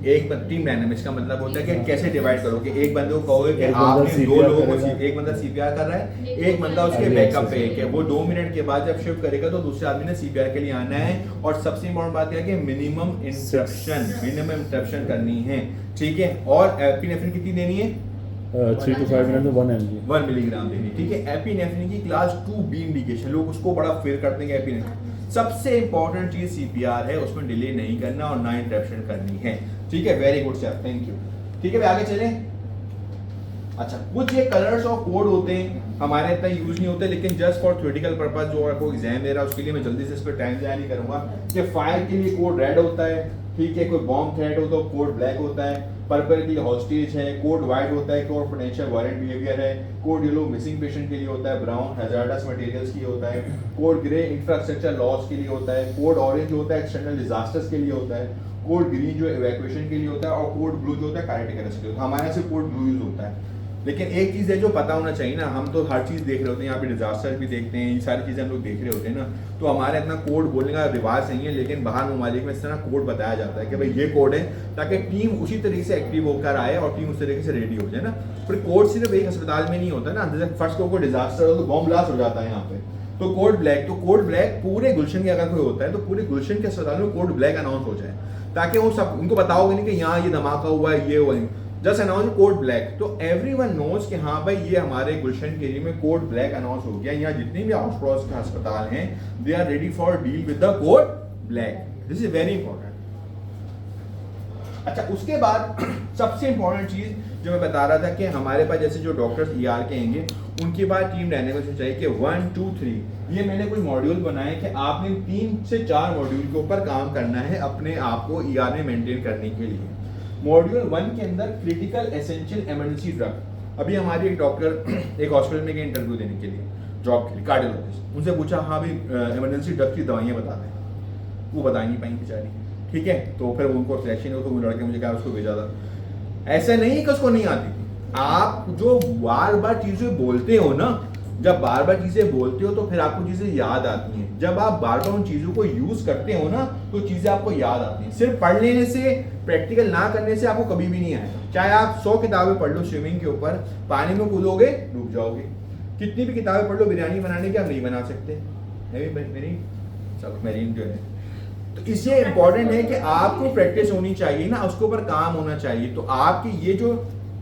एक टीम डायनामिक्स का मतलब होता है कि कैसे डिवाइड करोगे। एक बंदे को कहोगे कि आपने 2 लोगों को, एक बंदा सीपीआर कर रहा है, एक बंदा उसके बैकअप पे है कि वो 2 मिनट के बाद जब शिफ्ट करेगा तो दूसरे आदमी ने सीपीआर के लिए आना है। और सबसे इंपॉर्टेंट बात यह है कि मिनिमम इंटरप्शन करनी है। ठीक है, और एपिनेफ्रिन कितनी देनी है? 3 to 5 मिनट में 1 mg, 1 मिलीग्राम देनी। ठीक है, एपिनेफ्रिन की क्लास 2B इंडिकेशन, लोग उसको बड़ा फेयर करते हैं। एपिनेफ्रिन सबसे इंपॉर्टेंट चीज सीपीआर है, उसमें डिले नहीं करना और ना इंटरप्शन करनी है। ठीक है, very good sir, thank you. ठीक है, आगे चलें। अच्छा, कुछ ये कलर्स और कोड होते हैं, हमारे इतना यूज नहीं होते, लेकिन जस्ट फॉर थ्योरेटिकल पर्पस जो आपको एग्जाम दे रहा है उसके लिए मैं जल्दी से इस पर टाइम जाया नहीं करूंगा। कि फायर के लिए कोड रेड होता है, ठीक है, कोई बॉम्ब थ्रेट हो तो कोड ब्लैक होता है, पर्पल के लिए हॉस्टेज है, कोड वाइट होता है, कोड पोटेंशियल वायलेंट बिहेवियर है, कोड येलो मिसिंग पेशेंट के लिए होता है, ब्राउन हैजार्डस मटेरियल्स के लिए होता है, कोड ग्रे इंफ्रास्ट्रक्चर लॉस के लिए होता है, कोड ऑरेंज जो होता है एक्सटर्नल डिजास्टर्स के लिए होता है, कोड ग्रीन जो इवैक्यूएशन के लिए होता है, और कोड ब्लू जो होता है काइनेटिक एनर्जी के लिए होता है। हमारे यहाँ से कोड ब्लू यूज होता है। लेकिन एक चीज़ है जो पता होना चाहिए ना, हम तो हर चीज़ देख रहे होते हैं, यहाँ पे डिजास्टर भी देखते हैं, ये सारी चीज़ें हम लोग देख रहे होते हैं ना, तो हमारे इतना कोड बोलने का रिवाज नहीं है। लेकिन बाहर ममालिक में इस तरह कोड बताया जाता है कि भाई ये कोड है, ताकि टीम उसी तरीके से एक्टिव होकर आए और टीम उस तरीके से रेडी हो जाए ना। फिर कोड सिर्फ एक अस्पताल में नहीं होता ना, जैसे फर्स्ट को कोई डिजास्टर हो तो बॉम्ब ब्लास्ट हो जाता है यहाँ पे, तो कोड ब्लैक, तो कोड ब्लैक पूरे गुलशन के अगर कोई होता है तो पूरे गुलशन के अस्पताल में कोड ब्लैक अनाउंस हो जाए, ताकि वो सब उनको बताओगे नहीं कि यहाँ ये धमाका हुआ है, ये हुआ है, जस्ट अनाउंस कोड ब्लैक, तो एवरीवन नोज कि हाँ भाई ये हमारे गुलशन के एरिया में कोड ब्लैक अनाउंस हो गया। यहाँ जितने भी आस पड़ोस के अस्पताल हैं they are ready for deal with the code black. This is very important. अच्छा, उसके बाद सबसे इंपॉर्टेंट चीज जो मैं बता रहा था कि हमारे पास जैसे जो डॉक्टर्स ईआर के आएंगे उनके बाद टीम डायनामिक्स में चाहिए कि 1 2 3 ये मैंने कोई मॉड्यूल बनाए कि आपने 3 से 4 मॉड्यूल के ऊपर काम करना है अपने आप को ईआर में मेंटेन करने के लिए। मॉड्यूल 1 के अंदर क्रिटिकल एसेंशियल इमरजेंसी ड्रग, अभी हमारी एक डॉक्टर एक हॉस्पिटल में गए इंटरव्यू देने के लिए, जॉब के लिए, कार्डियोलॉजिस्ट, उनसे पूछा हाँ भाई इमरजेंसी ड्रग की दवाइयाँ बता दें, वो बता नहीं पाई बेचारी। ठीक है, तो फिर उनको सिलेक्शन हो तो वो लड़के मुझे कहा उसको भेजा था। ऐसा नहीं कि उसको नहीं आती थी, आप जो बार बार चीजें बोलते हो ना जब बार बार चीजें बोलते हो तो फिर आपको चीजें याद आती हैं। जब आप बार बार उन चीजों को यूज करते हो ना तो चीजें आपको याद आती हैं। सिर्फ पढ़ लेने से, प्रैक्टिकल ना करने से आपको कभी भी नहीं आएगा। चाहे आप 100 किताबें पढ़ लो स्विमिंग के ऊपर, पानी में कूदोगे डूब जाओगे। कितनी भी किताबें पढ़ लो बिरयानी बनाने की, आप नहीं बना सकते। मेरी चलो मेरीन जो है, तो इसलिए इंपॉर्टेंट है कि आपको प्रैक्टिस होनी चाहिए ना, उसके ऊपर काम होना चाहिए। तो आपकी ये जो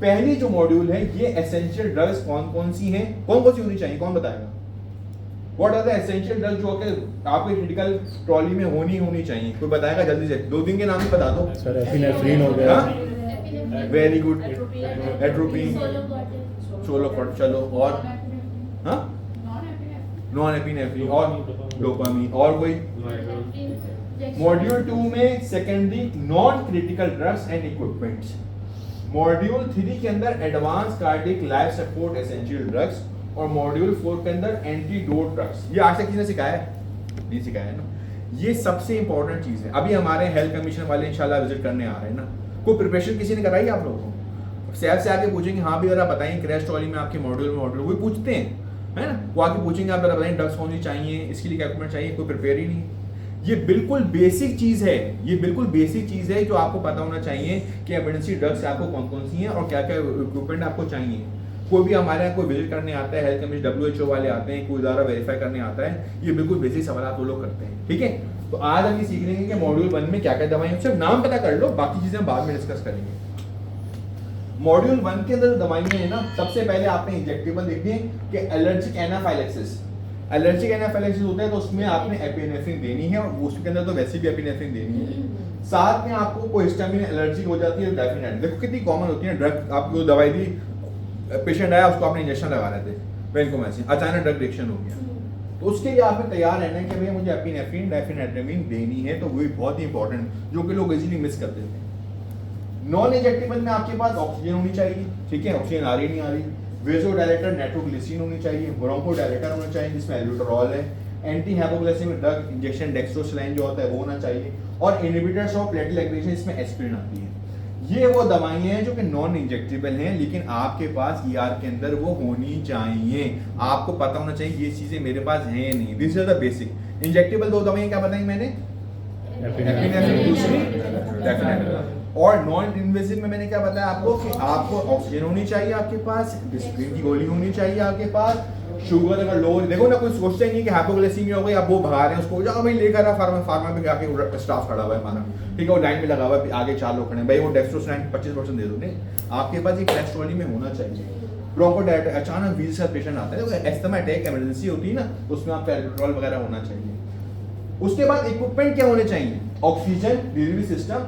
पहली जो मॉड्यूल है, ये एसेंशियल ड्रग्स कौन कौन सी हैं, कौन कौन सी होनी चाहिए, कौन बताएगा? What are the essential drugs जो कि आपके क्रिटिकल ट्रॉली में होनी चाहिए, कोई बताएगा जल्दी से? 2 दिन के नाम ही बता दो सर। एपिनेफ्रिन हो गया, वेरी गुड, एट्रोपिन, सोलोकॉट, चलो और हाँ नॉन एपिनेफ्रिन और डोपामिन, और कोई? मॉड्यूल 2 में secondary non critical drugs and equipments. Module 3 के अंदर advance cardiac life support essential drugs, और मॉड्यूल 4 के अंदर एंटीडोट ड्रग्स। ये आज तक किसने सिखाया है? नहीं सिखाया है ना। ये सबसे इंपॉर्टेंट चीज है। अभी हमारे हेल्थ कमीशन वाले इंशाल्लाह विजिट करने आ रहे हैं ना, कोई प्रिपरेशन किसी ने कराई आप लोगों को? सैफ से आके पूछेंगे हाँ भी जरा बताइए क्रैश ट्रॉली में आपके मॉड्यूल वो पूछते हैं, है ना, वो आके पूछेंगे आप जरा बताइए ड्रग्स कौन सी चाहिए, इसके लिए क्या इक्विपमेंट चाहिए, कोई प्रिपेयर ही नहीं। ये बिल्कुल बेसिक चीज है, ये बिल्कुल बेसिक चीज है जो आपको पता होना चाहिए कि इमरजेंसी ड्रग्स आपको कौन कौन सी हैं और क्या क्या इक्विपमेंट आपको चाहिए। कोई भी हमारे यहाँ कोई विजिट करने आता है, हेल्थ कमीशन WHO वाले आते हैं, कोई इदारा वेरीफाई करने आता है, ये बिल्कुल बेसिक सवाल वो लोग करते हैं। ठीक है, तो आज हम ये सीख लेंगे कि मॉड्यूल 1 में क्या क्या दवाइयाँ, सिर्फ नाम पता कर लो, बाकी चीजें हम बाद में डिस्कस करेंगे। मॉड्यूल 1 के अंदर दवाइयाँ है ना, सबसे पहले आपने इंजेक्टेबल देखनी है कि एलर्जिक एनाफाइलेक्सिस। एलर्जिक एनाफाइलेक्सिस होता है तो उसमें आपने एपिनेफ्रिन देनी है, और उसके अंदर तो वैसे भी एपिनेफ्रिन देनी है। साथ में आपको कोई हिस्टामिन एलर्जी हो जाती है, डेफिनेट देखो कितनी कॉमन होती है। ड्रग आपको दवाई दी, पेशेंट आया, उसको आपने इंजेक्शन लगा रहे थे वेंकोमाइसिन, अचानक ड्रग रिएक्शन हो गया, तो उसके लिए आपने तैयार रहना है कि भैया मुझे एपिनेफ्रिन डेफिनेट्रामिन देनी है। तो वही बहुत ही इंपॉर्टेंट, जो कि लोग इजीली मिस कर देते हैं। नॉन इंजेक्टेबल में आपके पास ऑक्सीजन होनी चाहिए, ठीक है, ऑक्सीजन आ रही नहीं आ रही। वेजोडायलेटर नाइट्रोग्लिसरीन होनी चाहिए, ब्रोंकोडायलेटर होना चाहिए जिसमें एल्ब्यूटरॉल है। एंटी हाइपोग्लाइसेमिक ड्रग इंजेक्शन डेक्स्ट्रोसलाइन जो होता है वो होना चाहिए, और इनहिबिटर्स ऑफ प्लेटलेट एग्रीगेशन, इसमें एस्पिरिन आती है। ये वो दवाइयां हैं जो कि नॉन इंजेक्टेबल हैं, लेकिन आपके पास ER के अंदर वो होनी चाहिए। आपको पता होना चाहिए ये चीजें मेरे पास हैं नहीं। This is the basic. Injectable 2 दवाइयां क्या बताई मैंने? एपिनेफ्रिन, दूसरी डेफिनेट। और नॉन इन्वेसिव में मैंने क्या बताया आपको कि आपको ऑक्सीजन होनी चाहिए आपके पास, डिस्प्रिन की गोली होनी चाहिए आपके पास। शुगर अगर लो, देखो ना कोई सोचता ही नहीं कि हाइपोग्लाइसीमिया हो गई, आप वो भगा रहे हैं उसको, जाओ भाई लेकर आ, फार्मा पे जाके स्टाफ खड़ा हुआ है हमारा, ठीक है, वो लाइन में लगा हुआ है, आगे 4 लोग खड़े हैं, भाई वो डेक्स्ट्रोसलाइन 25% दे दो। नहीं, आपके पास ये कोलेस्ट्रॉल में होना चाहिए। ब्रोंकोडायलेटर, अचानक व्हील से पेशेंट आता है, एस्थमा अटैक इमरजेंसी होती है ना, उसमें आपका एल्ब्यूटरॉल वगैरह होना चाहिए। उसके बाद इक्विपमेंट क्या होने चाहिए? Oxygen delivery system,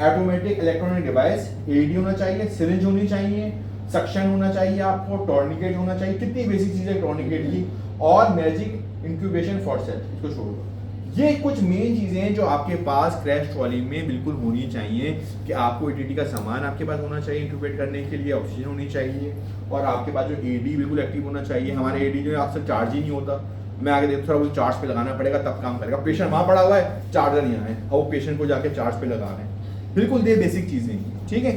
automatic electronic device, AED होना चाहिए, सिरिंज होनी चाहिए, सक्शन होना चाहिए आपको, टॉर्निकेट होना चाहिए। कितनी बेसिक चीजें टॉर्निकेट की, और मैजिक इंक्यूबेशन फॉर्सेप, इसको छोड़ दो। ये कुछ मेन चीजें हैं जो आपके पास क्रैश ट्रॉली में बिल्कुल होनी चाहिए कि आपको ETT का सामान आपके पास होना चाहिए इंक्यूबेट करने के लिए, ऑक्सीजन होनी चाहिए, और आपके पास जो AED बिल्कुल एक्टिव होना चाहिए। हमारे AED जो है आपसे चार्ज ही नहीं होता, मैं आगे देखो थोड़ा वो चार्ज पे लगाना पड़ेगा तब काम करेगा। पेशेंट वहां पड़ा हुआ है, चार्जर यहाँ है, और वो पेशेंट को जाके चार्ज पे लगा रहे हैं। बिल्कुल ये बेसिक चीजें, ठीक है।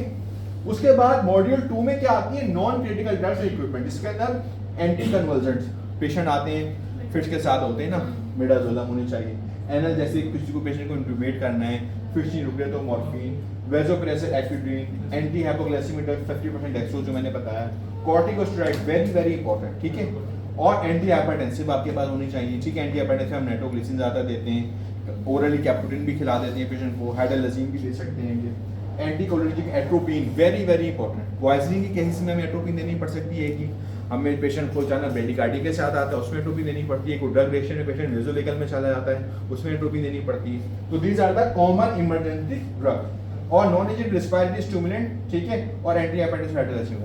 उसके बाद मॉड्यूल 2 में क्या आती है? नॉन क्रिटिकल ड्रग्स इक्विपमेंट, जिसके अंदर एंटी कन्वर्जेंट्स, पेशेंट आते हैं फिट्स के साथ होते हैं ना, मिडाजोलम होनी चाहिए। एनल जैसे किसी को पेशेंट को इंट्यूबेट करना है, फिट्स नहीं रुक रहे तो morphine, वेजोप्रेसर, ephedrine, anti hypoglycaemic drug 50% डेक्सो जो मैंने बताया, कॉर्टिकोस्टेरॉइड वेरी वेरी इंपॉर्टेंट, ठीक है, और एंटी हाइपरटेंसिव आपके पास होनी चाहिए, ठीक है। एंटी हाइपरटेंसिव हम नाइट्रोग्लिसरीन ज़्यादा देते हैं, ओरली कैप्टोटिन भी खिला देते हैं पेशेंट को, हाइड्रोलाजीन भी दे सकते हैं। Anticholinergic atropine very very important. Poisoning के केसेस में हमें एट्रोपिन देनी पड़ सकती है कि हमें पेशेंट को अचानक ब्रेडिकार्डिया के साथ आता है, उसमें एट्रोपिन देनी पड़ती है। कोई ड्रग रिएक्शन में पेशेंट वेजोलेगल में चला जाता है, उसमें एट्रोपिन देनी पड़ती है। तो these are the common emergency drug, और नॉन एजेंट रेस्पिरेटरी स्टिमुलेंट, ठीक है, और एंटी हाइपरटेंसिव हाइड्रोलाजीन।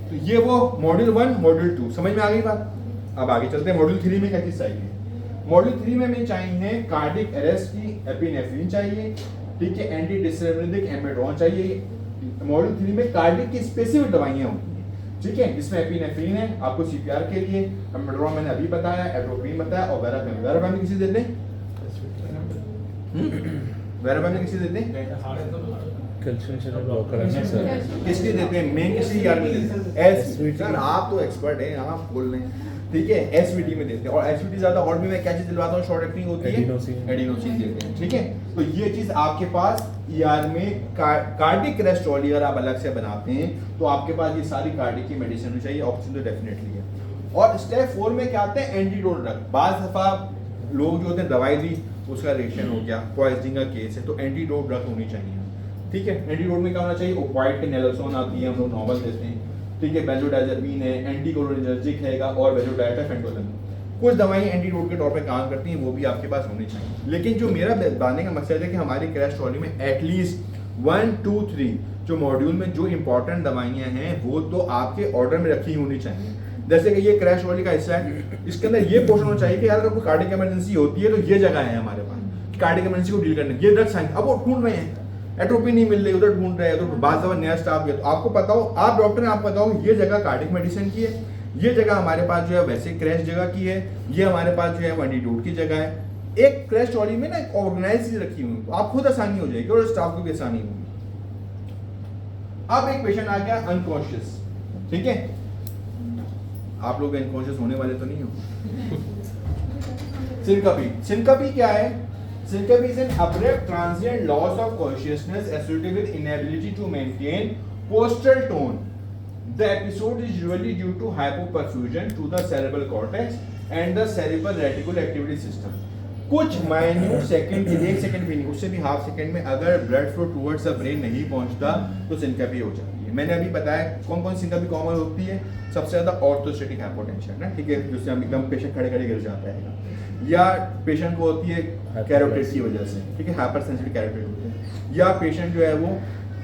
तो ये वो मॉड्यूल 1 मॉड्यूल 2 समझ में आ गई बात। अब आगे चलते हैं, मॉड्यूल 3 में क्या चीज चाहिए? मॉड्यूल 3 में हमें चाहिए कार्डियक अरेस्ट की एपिनेफ्रिन चाहिए, ठीक है, एंटी डिस्टर्बेंस एमेड्रॉन चाहिए। मॉड्यूल 3 में कार्डियक की स्पेसिफिक दवाइयां होती हैं, ठीक है, जिसमें एपिनेफ्रिन है आपको CPR के लिए, एमेड्रॉन मैंने अभी बताया, एट्रोपिन बताया, और वेरापेमिन किसी देते हैं, वेरापेमिन किसी देते हैं, कैल्शियम चैनल ब्लॉकर है ना सर, किसके देते हैं? मेन किसी यार में देते हैं। सर आप तो एक्सपर्ट हैं, आप बोल रहे हैं, ठीक है, एसवीटी में देते हैं। और एसवीटी ज्यादा और भी मैं क्या चीज दिलवाता हूँ, शॉर्ट एक्टिंग होती है, एडिनोसिन। एडिनोसिन देते हैं। ठीक है, तो ये चीज आपके पास ईआर में कार्डिक अरेस्ट वाली अगर आप अलग से बनाते हैं तो आपके पास ये सारी कार्डिक की मेडिसिन होनी चाहिए, ऑप्शन तो डेफिनेटली है। और स्टेप 4 में क्या आते हैं, एंटीडोट ड्रग। बाज दफा लोग जो होते हैं दवाई दी, उसका रिएक्शन हो गया, पॉइजनिंग का केस है, तो एंटीडोट ड्रग होनी चाहिए। ठीक है, एंटीडोट में क्या होना चाहिए, ओपाइड के नेलोसोन आती है, हम लोग नॉर्मल देते हैं। ठीक है, बेंजोडाइज़ेपिन है, एंटीकोलिनर्जिक हैगा और बेंजोडाइएटाफेंटोलिन। कुछ दवाएं एंटीडोट के तौर पे काम करती हैं, वो भी आपके पास होनी चाहिए। लेकिन जो मेरा बताने का मकसद है कि हमारी क्रैश ट्रॉली में एटलीस्ट 1, 2, 3 जो मॉड्यूल में जो इंपॉर्टेंट दवाइयाँ हैं वो तो आपके ऑर्डर में रखी होनी चाहिए। जैसे कि ये क्रैश ट्रॉली का हिस्सा है, इसके अंदर ये पोर्शन होना चाहिए कि यार अगर कोई कार्डिक इमरजेंसी होती है तो ये जगह है हमारे पास कार्डिक इमरजेंसी को डील करने, ये ड्रग्स हैं। अब वो ढूंढ रहे हैं, एट्रोपी नहीं मिल रही, उधर ढूंढ रहे हैं, तो बाद दवा नया स्टाफ गया, तो आपको पता हो, आप डॉक्टर हैं, आप बताओ ये जगह कार्डिक मेडिसिन की है, ये जगह हमारे पास जो है वैसे क्रैश जगह की है, ये हमारे पास जो है एंटीडोट की जगह है। एक क्रैश ट्रॉली में ना एक ऑर्गेनाइज चीज रखी हुई, तो आप खुद आसानी हो जाएगी और स्टाफ को भी आसानी होगी। अब एक पेशेंट आ गया अनकॉन्शियस, ठीक है, आप लोग अनकॉन्शियस होने वाले तो नहीं हो। सिनकपी, सिनकपी क्या है? Syncope is an abrupt transient loss of consciousness associated with inability to maintain postural tone. The episode is usually due to hypoperfusion to the cerebral cortex and the cerebral reticular activity system. कुछ minute second के, 1 second भी नहीं, उससे भी half second में अगर blood flow towards the brain नहीं पहुंचता तो सिनकपी हो जाती है। मैंने अभी बताया कौन कौन सिनकपी कॉमन होती है। सबसे ज्यादा ऑर्थोस्टैटिक हाइपोटेंशन ना, ठीक है, जिससे हम एकदम पेशेंट खड़े खड़े गिर जाता है, या पेशेंट को होती है कैरोटिड की वजह से, ठीक है, हाइपर सेंसिटिव कैरोटिड होते हैं, या पेशेंट जो है वो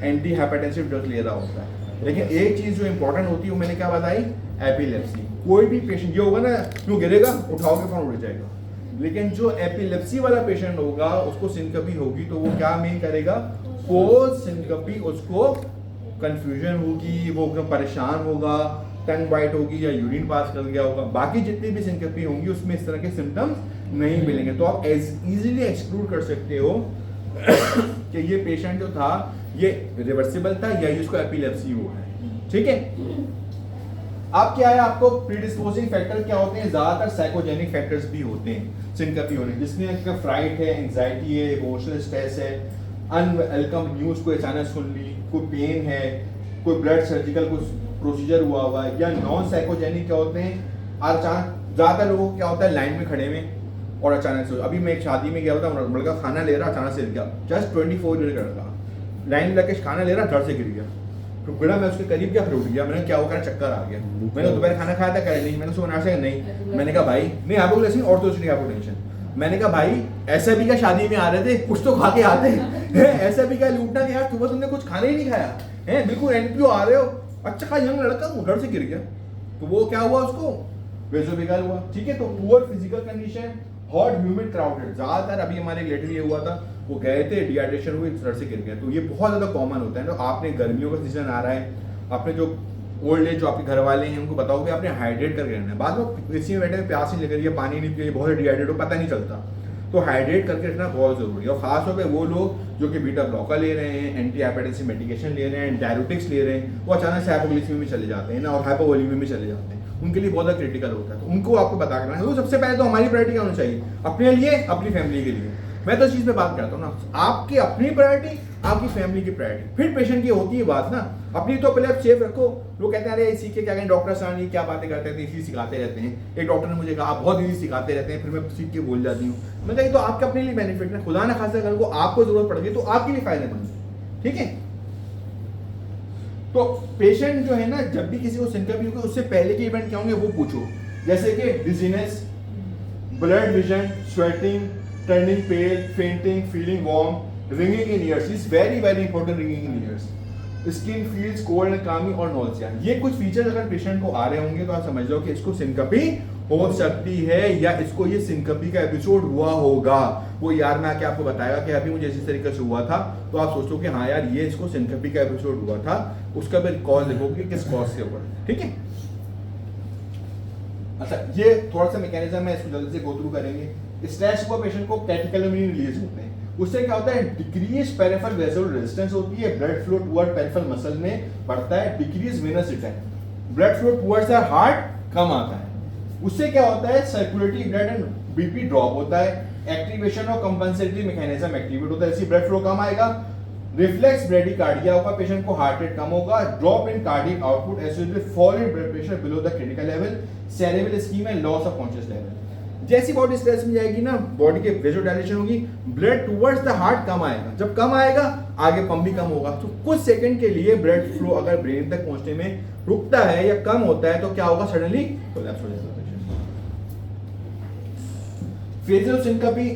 एंटी हाइपरटेंसिव ड्रग ले रहा होता है। लेकिन एक चीज जो इंपॉर्टेंट होती है वो मैंने क्या बताई, एपिलेप्सी। कोई भी पेशेंट ये होगा ना, क्यों गिरेगा, उठाओगे फोन उड़ जाएगा। लेकिन जो एपिलेप्सी वाला पेशेंट होगा उसको सिनकपी होगी तो वो क्या मेन करेगा, पोस्ट सिनकपी, उसको कंफ्यूजन होगी, वो एकदम परेशान होगा, टंग बाइट होगी या यूरिन पास कर गया होगा। बाकी जितनी भी सिनकपी होंगी उसमें इस तरह के सिम्टम्स नहीं मिलेंगे। तो आप इजीली एक्सक्लूड कर सकते हो कि ये पेशेंट जो था ये रिवर्सिबल था या इसको एपिलेप्सी हुआ है। ठीक है, अब क्या है, आपको प्रीडिस्पोजिंग फैक्टर क्या होते हैं, ज्यादातर साइकोजेनिक फैक्टर्स भी होते हैं सिनकपी होने, जिसमें फ्राइट है, एंजाइटी है, इमोशनल स्ट्रेस है, अनवेलकम न्यूज को अचानक सुन ली, कोई पेन है, कोई ब्लड सर्जिकल कुछ प्रोसीजर हुआ है, या नॉन साइकोजेनिक क्या होते हैं, अचानक ज्यादातर लोगों को क्या होता है लाइन में खड़े में और अचानक से, अभी मैं एक शादी में गया था, लड़का खाना ले रहा, अचानक से गिर गया, जस्ट 24 ईयर का लड़का लाइन में लगे खाना ले रहा, धड़ से गिर गया, तो गिरा, मैं उसके करीब क्या, फिर उठ गया, मैंने क्या हुआ, चक्कर आ गया, मैंने दोपहर खाना खाया था, करे नहीं, मैंने सुबह नाश्ता नहीं, मैंने कहा भाई नहीं, आपको लेकिन और तो आपको टेंशन, मैंने कहा भाई ऐसा भी क्या शादी में आ रहे थे, कुछ तो खा के आते हैं, ऐसा भी क्या लूटना कि यार सुबह तुमने कुछ खाना ही नहीं खाया है, बिल्कुल एनपीओ आ रहे हो, अच्छा खा यंग लड़का घर से गिर गया, तो वो क्या हुआ, उसको वेसोवेगल हुआ। ठीक है, तो poor physical condition, hot humid crowded, ज्यादातर अभी हमारे रिलेटिव ये हुआ था, वो गए थे, डिहाइड्रेशन हुई, घर से गिर गया, तो ये बहुत ज्यादा कॉमन होता है। तो आपने गर्मियों का सीजन आ रहा है, आपने जो ओल्ड एज जो आपके घर वाले हैं उनको बताओ कि आपने हाइड्रेट करके रहना है, बाद में एसी में बैठे प्यास नहीं लग रही है, पानी नहीं पिए, बहुत डिहाइड्रेट हो, पता नहीं चलता, तो हाइड्रेट करके रखना बहुत जरूरी है। और खासतौर पे वो लोग जो कि बीटा ब्लॉकर ले रहे हैं, एंटी हाइपरटेंसिव मेडिकेशन ले रहे हैं, डायरेटिक्स ले रहे हैं, वो अचानक से हाइपोग्लिसेमिया में चले जाते हैं ना, और हाइपोवोलेमिया में चले जाते हैं, उनके लिए बहुत ज़्यादा क्रिटिकल होता है। तो उनको आपको बता करना है। तो सबसे पहले तो हमारी प्रायोरिटी क्या होनी चाहिए, अपने लिए, अपनी फैमिली के लिए। मैं तो इस चीज़ पे बात करता हूँ ना, आपकी अपनी प्रायोरिटी, आपकी फैमिली की प्रायोरिटी, फिर पेशेंट की होती है बात ना। अपनी तो पहले आप सेफ रखो। लोग कहते हैं अरे इसी के क्या कहें, डॉक्टर साहब क्या बातें करते हैं, इसी सिखाते रहते हैं। एक डॉक्टर ने मुझे कहा आप बहुत इजी सिखाते रहते हैं, फिर मैं सीख के बोल जाती हूँ। मैं कही तो आपके अपने लिए बेनिफिट है, खुदा ना खासा कल को आपको जरूरत पड़ गई तो आपके लिए फायदेमंद है। ठीक है, तो पेशेंट जो है ना, जब भी किसी को सिनकपी होगी उससे पहले के इवेंट क्या होंगे वो पूछो, जैसे कि dizziness, blurred vision, sweating, turning pale, fainting, feeling warm, ringing in ears, is very very important, ringing in ears, skin feels cold and clammy और नॉइसिया। ये कुछ फीचर्स अगर पेशेंट को आ रहे होंगे तो आप समझ लो कि इसको सिनकपी हो सकती है, या इसको ये सिनकपी का एपिसोड हुआ होगा। वो यार मैं आके आपको बताएगा कि अभी मुझे इसी तरीके से हुआ था, तो आप सोचो कि हाँ यार ये इसको सिनकपी का एपिसोड हुआ था, उसका भी कॉज लिखोगे किस कॉज से हुआ। ठीक है, अच्छा ये थोड़ा सा मैकेनिज्म है, इसको जल्दी से गो थ्रू करेंगे। स्ट्रेस हुआ पेशेंट को कैटेकोलामिन रिलीज होते हैं, उससे क्या होता है, डिक्रीज पेरिफेरल वेसल रेजिस्टेंस होती है, blood flow toward peripheral muscle में बढ़ता है, decrease venous return, blood flow towards the heart कम आता है। उससे क्या होता है, circulatory blood and BP drop होता है, एक्टिवेशन और कंपनसेटरी मैकेनिज्म एक्टिवेट होता है, इससे ब्लड फ्लो कम आएगा, रिफ्लेक्स ब्रेडिकार्डिया होगा, पेशेंट को हार्ट रेट कम होगा, drop in cardiac output associated with fall in blood pressure below the critical level, cerebral ischaemia and loss of conscious level. जैसी बॉडी स्ट्रेस में जाएगी ना, बॉडी के वेसोडाइलेशन होगी, ब्लड टुवर्ड्स द हार्ट कम आएगा, जब कम आएगा आगे पंप भी कम होगा। तो कुछ सेकंड के लिए ब्लड फ्लो अगर ब्रेन तक पहुंचने में रुकता है या कम होता है तो क्या होगा, सडनली कोलैप्स हो जाएगा पेशेंट। फेजेस ऑफ सिनकपी,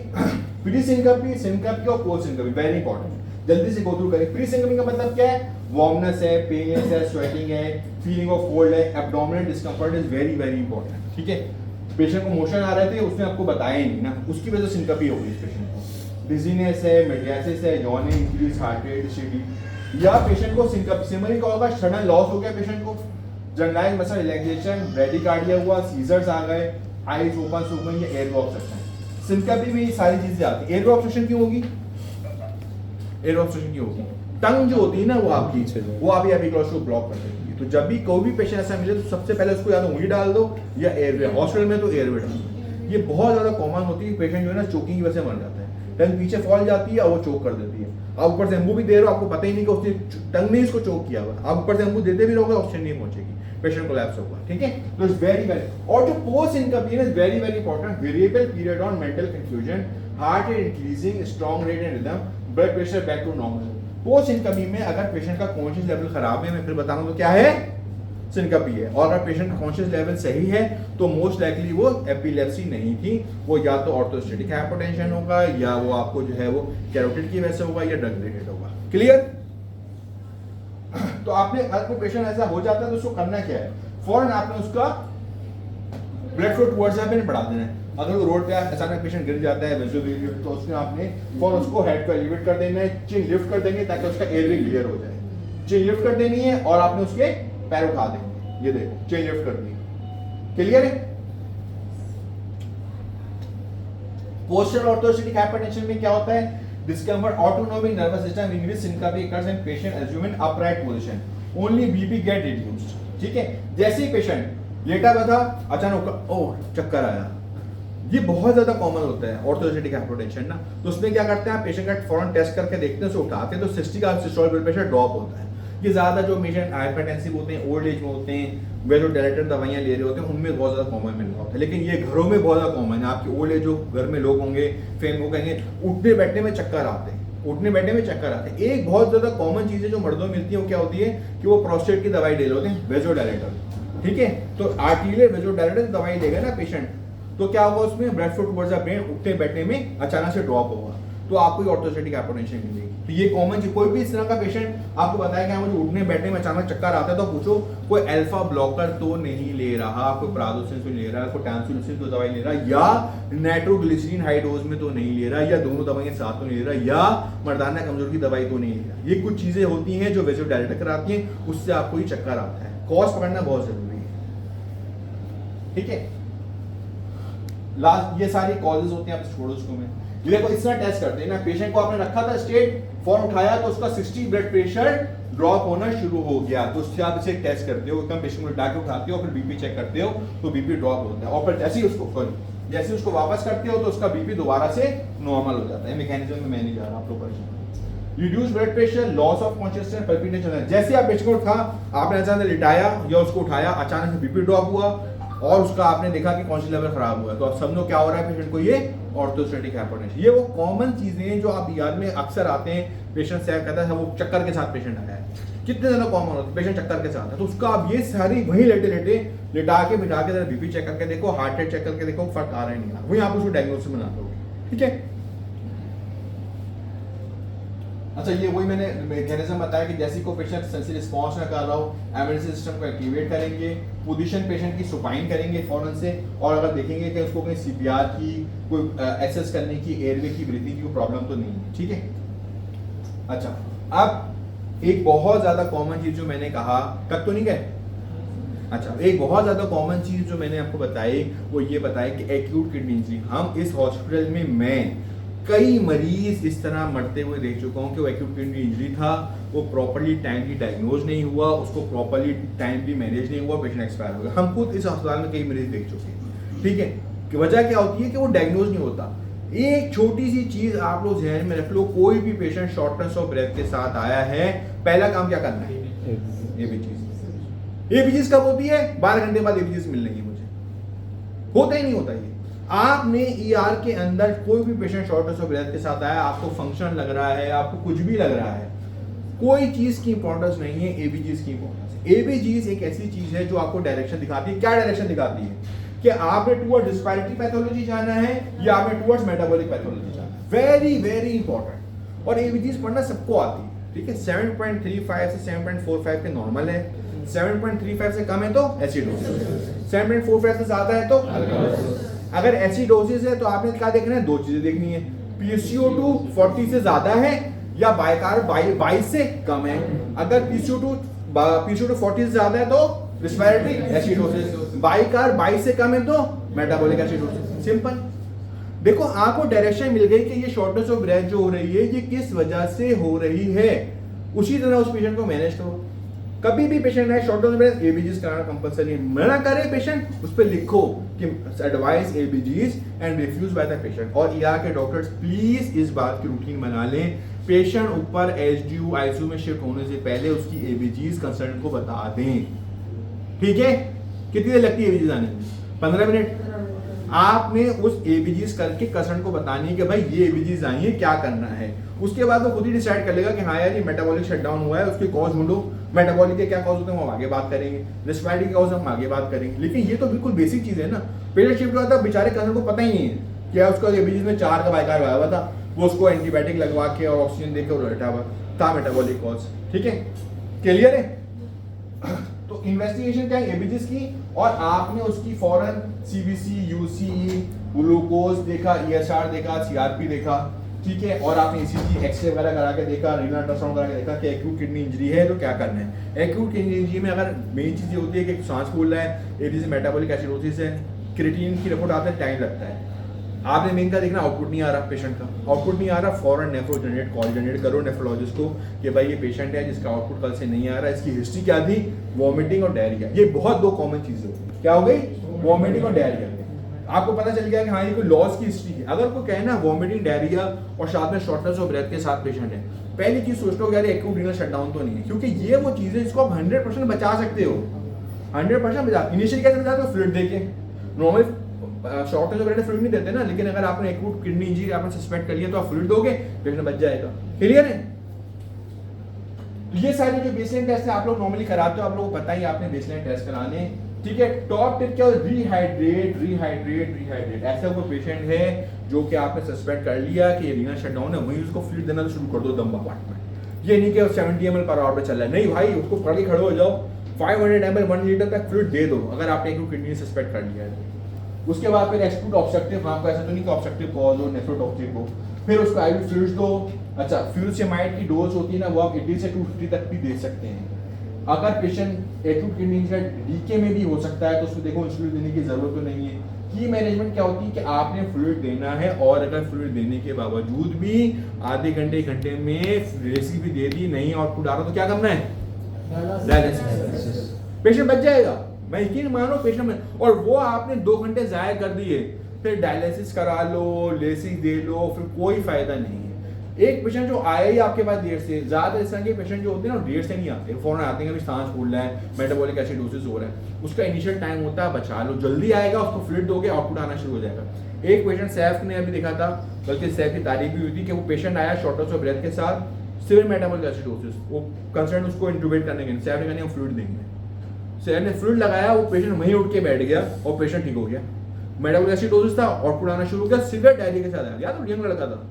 प्री सिनकपी, सिनकपी और पोस्ट सिनकपी, वेरी इंपॉर्टेंट, जल्दी से गो थ्रू करें। प्री सिनकपी का मतलब क्या है, वार्मनेस है, पेननेस है, स्वेटिंग है, फीलिंग ऑफ कोल्ड है, abdominal discomfort is very very important, ठीक है। पेशेंट को मोशन आ रहे थे, उसने आपको बताया ही नहीं ना, उसकी वजह से सिनकपी हो गई इस पेशेंट को। डिजीनेस है, मेडियासिस है, yawning, increase heart rate, acidity, या पेशेंट को सिनकपी सिमरिंग का होगा, सडन लॉस हो गया पेशेंट को, जनरलाइज मसल रिलैक्सेशन, ब्रेडिकार्डिया हुआ, सीजर्स आ गए, आईज ओपन हो गई, या एयर ऑब्स्ट्रक्शन। सिनकपी में ये सारी चीजें आती है। एयर ऑब्स्ट्रक्शन क्यों होगी, एयर ऑब्स्ट्रक्शन क्यों होगी, टंग जो होती है ना वो आपकी वो अभी एपिग्लॉस को ब्लॉक कर देती है। तो जब भी कोई भी पेशेंट ऐसा मिले तो सबसे पहले उसको या तो उंगली डाल दो या एयरवे, हॉस्पिटल में तो एयरवे डाल दो। ये बहुत ज्यादा कॉमन होती है, पेशेंट जो है ना चोकिंग की वजह से मर जाता है, टंग पीछे फॉल जाती है और वो चोक कर देती है। आप ऊपर से एम्बू भी दे रहे हो, आपको पता ही नहीं कि उसने टंग ने इसको चोक किया हुआ, आप ऊपर से एम्बू देते भी रहोगे ऑक्सीजन नहीं पहुंचेगी, पेशेंट कोलैप्स होगा, ठीक है। तो इट्स वेरी वेरी, और जो पोस्ट सिनकपी है very very important, variable period on mental confusion, heart rate increasing, strong rate and rhythm, blood pressure back to normal. Post syncope में अगर पेशेंट का कॉन्शियस लेवल खराब है, मैं फिर बताऊंगा तो क्या है, सिनकपी है। और अगर पेशेंट का कॉन्शियस लेवल सही है तो मोस्ट लाइकली वो एपिलेप्सी नहीं थी, वो या तो ऑर्थोस्टेटिक हाइपोटेंशन होगा, या वो आपको जो है वो कैरोटिड की वजह से होगा, या ड्रग रिलेटेड होगा। क्लियर। तो आपने अगर कोई पेशेंट ऐसा हो जाता है तो उसको करना क्या है, फौरन आपने उसका ब्लड फ्लो टुवर्ड्स में बढ़ा देना है। अगर वो रोड पे अचानक पेशेंट गिर जाता है वेसोवेरिएट, तो उसमें आपने फौरन उसको हेड को एलिवेट कर देना है, चिन लिफ्ट कर देंगे ताकि उसका एयरवे क्लियर हो जाए। चिन लिफ्ट कर देनी है और आपने उसके पैर उठा देंगे, ये देखो चेन लिफ्ट कर दी, क्लियर है। पोस्चरल ऑर्थोस्टेटिक हाइपरटेंशन में क्या होता है, discomfort, autonomic nervous system increase, syncope occurs when patient assume an upright position, only BP get reduced, ठीक है। जैसे ही पेशेंट लेटा हुआ था अचानक ओह चक्कर आया, ये बहुत ज्यादा कॉमन होता है ऑर्थोस्टेटिक हाइपरटेंशन ना। तो उसमें क्या करते हैं, पेशेंट का फौरन टेस्ट करके देखते हैं, उसे उठाते हैं तो 60 का सिस्टोलिक ब्लड प्रेशर ड्रॉप होता है। ये ज्यादा जो पेशेंट हाइपरटेंसिव होते हैं, ओल्ड एज में होते हैं, वेसोडाइलेटर दवाइयां ले रहे होते हैं, उनमें बहुत ज्यादा कॉमन मिल रहा होता है। लेकिन ये घरों में बहुत ज्यादा कॉमन है, आपके ओल्ड एज जो घर में लोग होंगे, फेम वो कहेंगे उठने बैठने में चक्कर आते हैं, उठने बैठने में चक्कर आते हैं। एक बहुत ज्यादा कॉमन चीजें जो मर्दों में मिलती है वो क्या होती है कि वो प्रोस्टेट की दवाई ले रहे होते हैं, वेसोडाइलेटर, ठीक है। तो आर्टीरियल वेसोडाइलेटर दवाई लेगा ना पेशेंट, तो क्या होगा उसमें blood flow towards the brain, उठने बैठने में अचानक से ड्रॉप होगा, तो आपको ऑर्थोस्टेटिक हाइपरटेंशन मिलेगी। तो ये कॉमन चीज, कोई भी इस तरह का पेशेंट आपको बताया कि मुझे उठने बैठने में अचानक चक्कर आता है, तो पूछो कोई अल्फा ब्लॉकर तो नहीं ले रहा, कोई प्राजोसिन ले रहा है, कोई टैंसुलिन तो दवाई ले रहा है, या नाइट्रोग्लिसरीन हाई डोज में तो नहीं ले रहा, या दोनों दवाइयां साथ तो नहीं ले रहा, या मर्दाना कमजोर की दवाई तो नहीं ले रहा। ये कुछ चीजें होती हैं जो वेसोडाइलेटर कराती हैं, उससे आपको ये चक्कर आता है। कॉज पकड़ना बहुत जरूरी है, ठीक है। लास्ट ये सारी कॉजेज होती हैं, आप छोड़ो उसको। में देखो इस तरह टेस्ट करते हैं ना, पेशेंट को आपने रखा था स्टेट, फॉर्म उठाया तो उसका 60 ब्लड प्रेशर ड्रॉप होना शुरू हो गया, तो उससे आप इसे टेस्ट करते हो, एकदम पेशेंट को लिटा के उठाते हो, फिर बीपी चेक करते हो तो बीपी ड्रॉप होता है, और फिर जैसे ही उसको वापस करते हो तो उसका बीपी दोबारा से नॉर्मल हो जाता है। मैकेनिज्म में मैं नहीं जा रहा, आप लोग परेशान। Reduce blood pressure, loss of consciousness, palpitation, जैसे आप पेशेंट को उठा, आपने अचानक लिटाया या उसको उठाया, अचानक से बीपी ड्रॉप हुआ और उसका आपने देखा कि कॉन्शियस लेवल खराब हुआ है, तो आप समझो क्या हो रहा है पेशेंट को, ये ऑर्थोस्टेटिक हाइपरटेंशन। ये वो कॉमन चीजें हैं जो आप याद में अक्सर आते हैं, पेशेंट से कहता है वो चक्कर के साथ पेशेंट आया है, कितने ज्यादा कॉमन होता है, पेशेंट चक्कर के साथ है, तो उसका आप ये सारी वही लिटा के बिठा के बीपी चेक करके देखो, हार्ट रेट चेक करके देखो, फर्क आ रहा है नहीं आ रहा, वही आप उसको डायग्नोसिस बना दोगे, ठीक है। अच्छा, ये वही मैंने मैकेनिज्म बताया कि जैसे को पेशेंट सेंसी रिस्पॉन्स ना कर रहा हो, इमरजेंसी सिस्टम को एक्टिवेट करेंगे, पोजीशन पेशेंट की सुपाइन करेंगे फौरन से, और अगर देखेंगे कि उसको कहीं सीपीआर की कोई एक्सेस करने की, एयरवे की, ब्रीथिंग की कोई प्रॉब्लम तो नहीं है, ठीक है। अच्छा, अब एक बहुत ज्यादा कॉमन चीज जो मैंने कहा, तक तो नहीं गए। अच्छा, एक बहुत ज्यादा कॉमन चीज जो मैंने आपको बताई वो ये बताया कि एक्यूट किडनी इंजरी, हम इस हॉस्पिटल में मैं कई मरीज इस तरह मरते हुए देख चुका हूं कि वो एक्यूट किडनी इंजरी था, वो प्रॉपर्ली टाइमली डायग्नोज नहीं हुआ, उसको प्रॉपर्ली टाइमली मैनेज नहीं हुआ, पेशेंट एक्सपायर हो गया। हम खुद इस अस्पताल में कई मरीज देख चुके हैं। ठीक है, कि वजह क्या होती है कि वो डायग्नोज नहीं होता। एक छोटी सी चीज आप लोग ध्यान में रख लो, कोई भी पेशेंट शॉर्टनेस ऑफ ब्रेथ के साथ आया है, पहला काम क्या करना है? एबीजीज कब होती है? 12 घंटे बाद एबीजीज मिल रही है मुझे, होता ही नहीं होता ये। आपने ईआर के अंदर कोई भी पेशेंट शॉर्टनेस ऑफ ब्रेथ के साथ आया, आपको फंक्शन लग रहा है, आपको कुछ भी लग रहा है, कोई चीज की इंपॉर्टेंस नहीं है, एबीजीज की इंपॉर्टेंस। एबीजीज एक ऐसी चीज है जो आपको डायरेक्शन दिखाती है। क्या डायरेक्शन दिखाती है? कि आपने टुवर्ड रिस्पायरेटरी पैथोलॉजी जाना है या आपने टुवर्ड्स मेटाबॉलिक पैथोलॉजी जाना है। Very very important. और एबीजीज पढ़ना सबको आती है, ठीक है। 7.35 से 7.45 के नॉर्मल है, 7.35 से कम है तो एसिडोसिस, 7.45 से ज्यादा है तो अल्कालोसिस। अगर एसिडोसिस है तो आपने क्या देखना है? दो चीजें देखनी है, PCO2 40 से ज्यादा है या बायकार 22 से कम है। अगर PCO2 40 से ज्यादा है तो रिस्पायरेटरी एसिडोसिस, बाइकार 22 से कम है तो मेटाबॉलिक एसिडोसिस। सिंपल। देखो आपको डायरेक्शन मिल गई कि ये शॉर्टनेस ऑफ ब्रेथ जो हो रही है ये किस वजह से हो रही है, उसी तरह उस पेशेंट को मैनेज करो। कभी भी पेशेंट आए शॉर्टनेस ऑफ ब्रेथ, एबीजीज कराना कंपलसरी, मना करे पेशेंट, उस पर लिखो कि advice ABGs and refuse by the patient. और ईआर के डॉक्टर्स प्लीज इस बात की रूटीन बना लें, पेशेंट ऊपर एचडीयू आईसीयू में शिफ्ट होने से पहले उसकी एबीजीज कंसर्न को बता दें, ठीक है। कितनी देर लगती है एबीजीज आने में? 15 मिनट। आपने उस एबीजीज करके कंसर्न को बतानी है कि भाई ये एबीजीज आई है, क्या करना है। उसके बाद वो खुद ही डिसाइड कर लेगा कि हाँ यार ये मेटाबॉलिक शटडाउन हुआ है, उसके कॉज ढूंढो। मेटाबॉलिक के क्या कॉज होते हैं हम आगे बात करेंगे, रिस्पायरेटरी के कॉज हम आगे बात करेंगे। लेकिन ये तो बिल्कुल बेसिक चीज है ना। पेशेंट शिफ्ट हुआ था, बेचारे कंसर्न को पता ही नहीं है क्या उसका एबीजीज में 4 का बाइकार आया हुआ था, वो उसको एंटीबायोटिक लगवा के और ऑक्सीजन देकर उलटा हुआ था मेटाबॉलिक कॉज, ठीक है। क्लियर है? तो इन्वेस्टिगेशन क्या है एबीजीज की, और आपने उसकी फौरन सीबीसी, यूसीई, ग्लूकोज देखा, ईएसआर देखा, सीआरपी देखा, ठीक है। और आपने ईसीजी, एक्सरे वगैरह करा के देखा, रीनल अल्ट्रासाउंड करा के देखा कि एक्यूट किडनी इंजरी है तो क्या करना है। एक्यूट किडनी इंजरी में अगर मेन चीज ये होती है कि सांस फूल रहा है, एबीजी मेटाबॉलिक एसिडोसिस है, क्रिएटिनिन की रिपोर्ट आते टाइम लगता है। आपने मेन का देखना आउटपुट नहीं आ रहा, पेशेंट का आउटपुट नहीं आ रहा, फॉरन नेफ्रो जनरेट कॉल जनरेट करो नेफ्रोलॉजिस्ट को कि भाई ये पेशेंट है जिसका आउटपुट कल से नहीं आ रहा, इसकी हिस्ट्री क्या थी, वॉमिटिंग और डायरिया। ये बहुत दो कॉमन चीजें होती, क्या हो गई, वॉमिटिंग और डायरिया। आपको पता चल गया कि हाँ ये कोई लॉस की हिस्ट्री है। अगर कोई कहना वॉमिटिंग, डायरिया और साथ में शॉर्टनेस ऑफ ब्रेथ के साथ पेशेंट है, पहली चीज सोच लो यार एक्यूट रीनल शटडाउन तो नहीं है, क्योंकि ये वो चीजें जिसको आप 100% बचा सकते हो, 100% बचा। इनिशियली कैसे बचाते हो? फ्लूइड देके। Normal shortness of breath fluid नहीं देते ना, लेकिन अगर आपने एक्यूट किडनी इंजरी आपने सस्पेक्ट कर लिया तो आप फ्लूइड दोगे, पेशेंट बच जाएगा। क्लियर है? ये सारे जो बेसलाइन टेस्ट है आप लोग नॉर्मली कराते हो, आप लोगों को पता ही आपने बेसलाइन टेस्ट कराने, ठीक है। टॉप टिप क्या हो, रीहाइड्रेट रीहाइड्रेट रीहाइड्रेट। ऐसा कोई पेशेंट है जो कि आपने सस्पेक्ट कर लिया कि रीनल शटडाउन है, वहीं उसको फ्लूइड देना शुरू कर दो दम पार्ट में। ये नहीं कि 70 ml पर आवर पे चल रहा है, नहीं भाई, उसको पकड़ के खड़े हो जाओ, 500 ml 1 लीटर तक फ्लूइड दे दो अगर आपने एक किडनी सस्पेक्ट कर लिया है। उसके बाद फिर एक्यूट ऑब्स्ट्रक्टिव, आपको ऐसा तो नहीं कि ऑब्स्ट्रक्टिव कॉज हो, नेफ्रोटॉक्सिक हो, फिर उसको आईवी फ्लूइड्स दो। अच्छा, फ्यूरोसेमाइड की डोज होती है ना, वो आप 80 से 250 तक भी दे सकते हैं। अगर पेशेंट एक्यूट किडनी इंजरी डीके में भी हो सकता है तो उसको देखो इंसुलिन देने की जरूरत तो नहीं है। की मैनेजमेंट क्या होती है कि आपने फ्लूइड देना है, और अगर फ्लूइड देने के बावजूद भी आधे घंटे घंटे में रेसी भी दे दी, नहीं आउटपुट आ रहा तो क्या करना है, डायलिसिस। पेशेंट बच जाएगा, मैं यकीन मानो पेशेंट में। और वो आपने 2 घंटे जाया कर दिए, फिर डायलिसिस करा लो, लेसिस दे लो, फिर कोई फायदा नहीं है। एक पेशेंट जो आए ही आपके पास देर से, ज्यादा इस तरह के पेशेंट जो होते हैं ना देर से नहीं आते, फौरन आते हैं, कभी सांस फूल रहा है, मेटाबॉलिक एसिडोसिस हो रहा है, उसका इनिशियल टाइम होता है, बचा लो, जल्दी आएगा, उसको फ्लूइड दोगे, आउटपुट आना शुरू हो जाएगा। एक पेशेंट सैफ ने अभी देखा था, बल्कि सैफ की तारीफ भी हुई थी कि वो पेशेंट आया शॉर्टनेस ऑफ ब्रेथ के साथ, सिवियर मेटाबॉलिक एसिडोसिस, वो कंसर्न उसको इंट्यूबेट करने के, सैफ ने कहा हम फ्लूइड देंगे। सैफ ने फ्लूइड लगाया, वो पेशेंट वहीं उठ के बैठ गया और पेशेंट ठीक हो गया। मेटाबॉलिक एसिडोसिस था, आउटपुट आना शुरू हो गया, सिवियर डायरिया के साथ आया, याद हो, यंग लड़का था।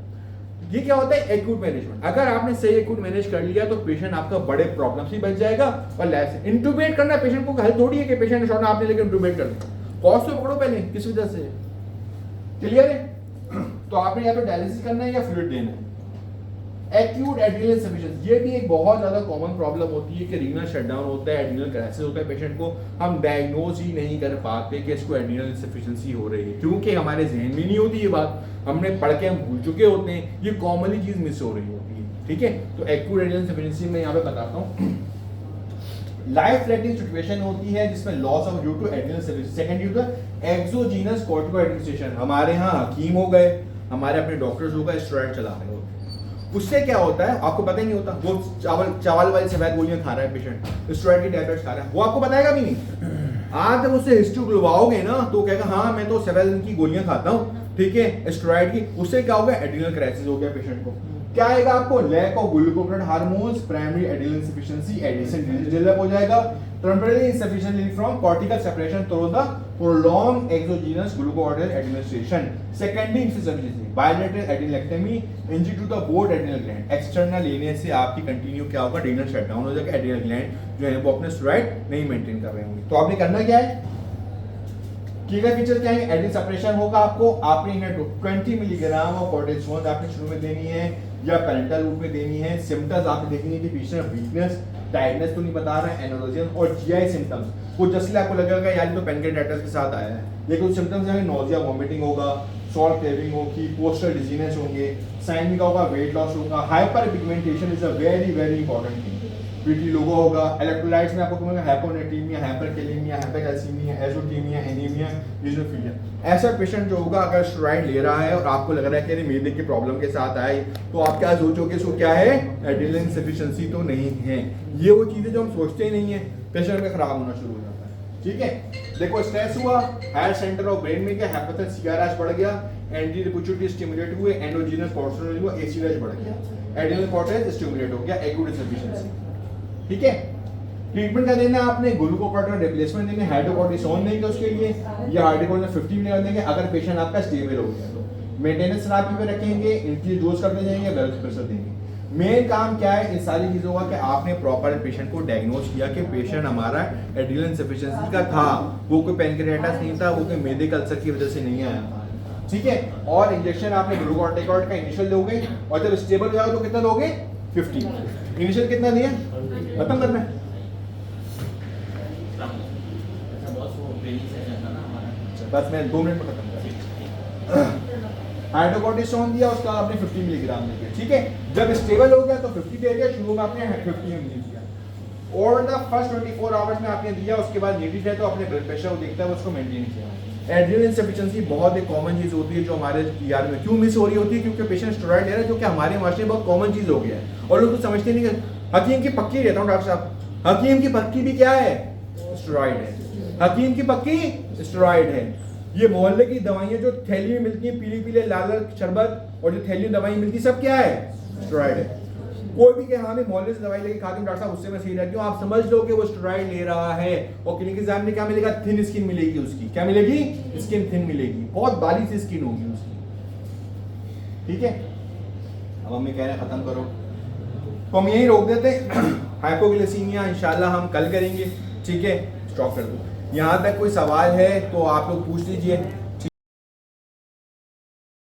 ये क्या होता है, एक्यूट मैनेजमेंट। अगर आपने सही एक्यूट मैनेज कर लिया तो पेशेंट आपका बड़े प्रॉब्लम से बच जाएगा। और लाइफ इंट्यूबेट करना पेशेंट को हल थोड़ी है कि पेशेंट शॉर्ट आपने लेकर इंट्यूबेट कर दिया, कॉस्ट तो पकड़ो पहले किस वजह से। क्लियर है? तो आपने या तो डायलिसिस करना है या फ्लूइड देना है। एक्यूट एड्रिनल इनसफिशिएंसी, ये भी एक बहुत ज्यादा कॉमन प्रॉब्लम होती है कि रीनल शटडाउन होता है, एड्रिनल क्राइसिस होता है, पेशेंट को हम डायग्नोज ही नहीं कर पाते कि इसको एड्रिनल इनसफिशिएंसी हो रही है, क्योंकि हमारे जहन में नहीं होती ये बात, हमने पढ़ के हम भूल चुके होते हैं, ये कॉमनली चीज मिस हो रही होती है। ठीक है, तो एक्यूट एड्रिनल इनसफिशिएंसी में यहाँ पे बताता हूँ, लाइफ थ्रेटनिंग सिचुएशन होती है जिसमें loss of due to adrenal insufficiency, second due to exogenous corticoid administration, हमारे यहाँ हकीम हो गए, हमारे अपने डॉक्टर्स हो गए, स्टेरॉइड चला रहे होते हैं। उससे क्या होता है आपको पता ही नहीं होता। वो चावल वाली सफेद गोलियां खा रहा है पेशेंट, स्टेरॉइड की टैबलेट्स खा रहा है, वो आपको बताएगा भी नहीं। आज जब उससे हिस्ट्री बुलवाओगे ना तो कहेगा हाँ मैं तो सफेद की गोलियां खाता हूँ, ठीक है, स्टेरॉइड की। उससे क्या हो गया, एड्रिनल क्राइसिस हो गया पेशेंट को। क्या आएगा आपको, lack of glucocorticoid hormones, primary adrenal insufficiency, Addison develop हो जाएगा, temporary insufficiency from cortical separation through the prolonged exogenous glucocorticoid administration, secondary insufficiency, bilateral adrenalectomy, injury to the both adrenal gland. External लेने से आपकी continue क्या होगा, adrenal shutdown हो जाएगा, adrenal gland जो है वो अपने स्टेरॉइड नहीं मेंटेन कर रहे होंगे। तो आपने करना क्या है, कीगा फीचर क्या है, एड्रिनल सेपरेशन होगा आपको, आपने इन्हें 20 मिलीग्राम ऑफ कॉर्टिसोन आपने शुरू में देनी है या पेरेंटल रूट में देनी है। सिम्टम्स आपने देखनी है कि पेशेंट वीकनेस, टायर्डनेस तो नहीं बता रहा है, एनोरोजियन और जीआई सिम्टम्स। वो जस्ट आपको लगेगा यार तो पैनक्रियाटाइटिस के साथ आया है, लेकिन कुछ सिम्टम्स हैं, नोजिया, वॉमिटिंग होगा, सॉल्ट क्रेविंग होगी, पोस्टल डिजीनेस होंगे, साइन भी का होगा, वेट लॉस होगा, hyper pigmentation is a very very important thing, पीटी लोगो होगा, इलेक्ट्रोलाइट्स में आपको कहूंगा hyponatraemia, hyperkalaemia, hypercalcaemia, azotaemia, anaemia, eosinophilia. ऐसा पेशेंट जो होगा अगर स्टेरॉइड ले रहा है और आपको लग रहा है कि अरे मेदे की प्रॉब्लम के साथ आए, तो आप क्या सोचोगे, इसको क्या है, एड्रिनल इंसफिशिएंसी तो नहीं है। ये वो चीजें जो हम सोचते ही नहीं है, पेशेंट का खराब होना शुरू हो जाता है। ठीक है, देखो स्ट्रेस हुआ, हायर सेंटर ऑफ ब्रेन में क्या हाइपोथैलेमस सीआरएच बढ़ गया, एंटी पिट्यूटरी स्टिमुलेट हुए, एंडोजीनस कोर्टिसोल हुआ, एसीएच बढ़ गया, एड्रिनल कॉर्टेक्स स्टिमुलेट हो गया, एक्यूट इंसफिशिएंसी। ठीक है, ट्रीटमेंट क्या देना है आपने, ग्लूकोकॉर्टिकोइड रिप्लेसमेंट देंगे, हाइड्रोकॉर्टिसोन देंगे उसके लिए, या हाइड्रोकॉर्टिसोन 50 मिलीग्राम देंगे अगर पेशेंट आपका स्टेबल हो गया तो। मेंटेनेंस थेरेपी पे रखेंगे, इंक्रीज डोज करते जाएंगे, ब्लड प्रेशर देंगे। मेन काम क्या है इन सारी चीजों का कि आपने प्रॉपर पेशेंट को डायग्नोज किया कि पेशेंट हमारा एड्रिनल इंसफिशिएंसी का था, वो कोई पैनक्रियाटाइटिस नहीं था, वो कोई मेदे के अल्सर की वजह से नहीं आया था। ठीक है, और इंजेक्शन आपने ग्लूकोकॉर्टिकोइड का इनिशियल दोगे और जब स्टेबल हो जाओ तो कितना दोगे, 50। इनिशियल कितना दिया, खत्म करना है। बस मैं 2 मिनट में खत्म कर। हाइड्रोकॉर्टिसोन दिया, उसका आपने 50 मिलीग्राम दिया। ठीक है, जब स्टेबल हो गया तो 50 दे दिया, शुरू में आपने 50 ml दिया और द फर्स्ट 24 आवर्स में आपने दिया, उसके बाद नीडेड है तो अपने ब्लड प्रेशर को देखता है, उसको मेंटेन किया। एड्रिनल इंसफिशिएंसी बहुत एक कॉमन चीज होती है जो हमारे ईआर में क्यों मिस हो रही होती है, क्योंकि पेशेंट स्टेरॉइड ले रहा है जो कि हमारे माशरे में बहुत कॉमन चीज हो गया है और लोग तो समझते नहीं कि हकीम की पक्की रहता हूँ डॉक्टर साहब, हकीम की पक्की भी क्या है, स्टेरॉइड है। हकीम की पक्की स्टेरॉइड है। ये मोहल्ले की दवाइयां जो थैली में मिलती हैं, पीले पीले लाल लाल शरबत और जो थैली में दवाई मिलती है, सब क्या है, स्टेरॉइड है। कोई भी कहे हाँ मैं मोहल्ले से दवाई लेके खाती हूँ डॉक्टर साहब उससे मैं सही रहती हूँ, आप समझ लो कि वो स्टेरॉइड ले रहा है और क्लिनिक एग्जाम में क्या मिलेगा, थिन स्किन मिलेगी उसकी, क्या मिलेगी, स्किन थिन मिलेगी, बहुत बारीक सी स्किन होगी उसकी। ठीक है, अब हमें कह रहे हैं खत्म करो, तो हम यही रोक देते हैं। हाइपोग्लाइसीमिया इंशाल्लाह हम कल करेंगे। ठीक है, स्टॉप कर दो। यहाँ तक कोई सवाल है तो आप लोग पूछ लीजिए।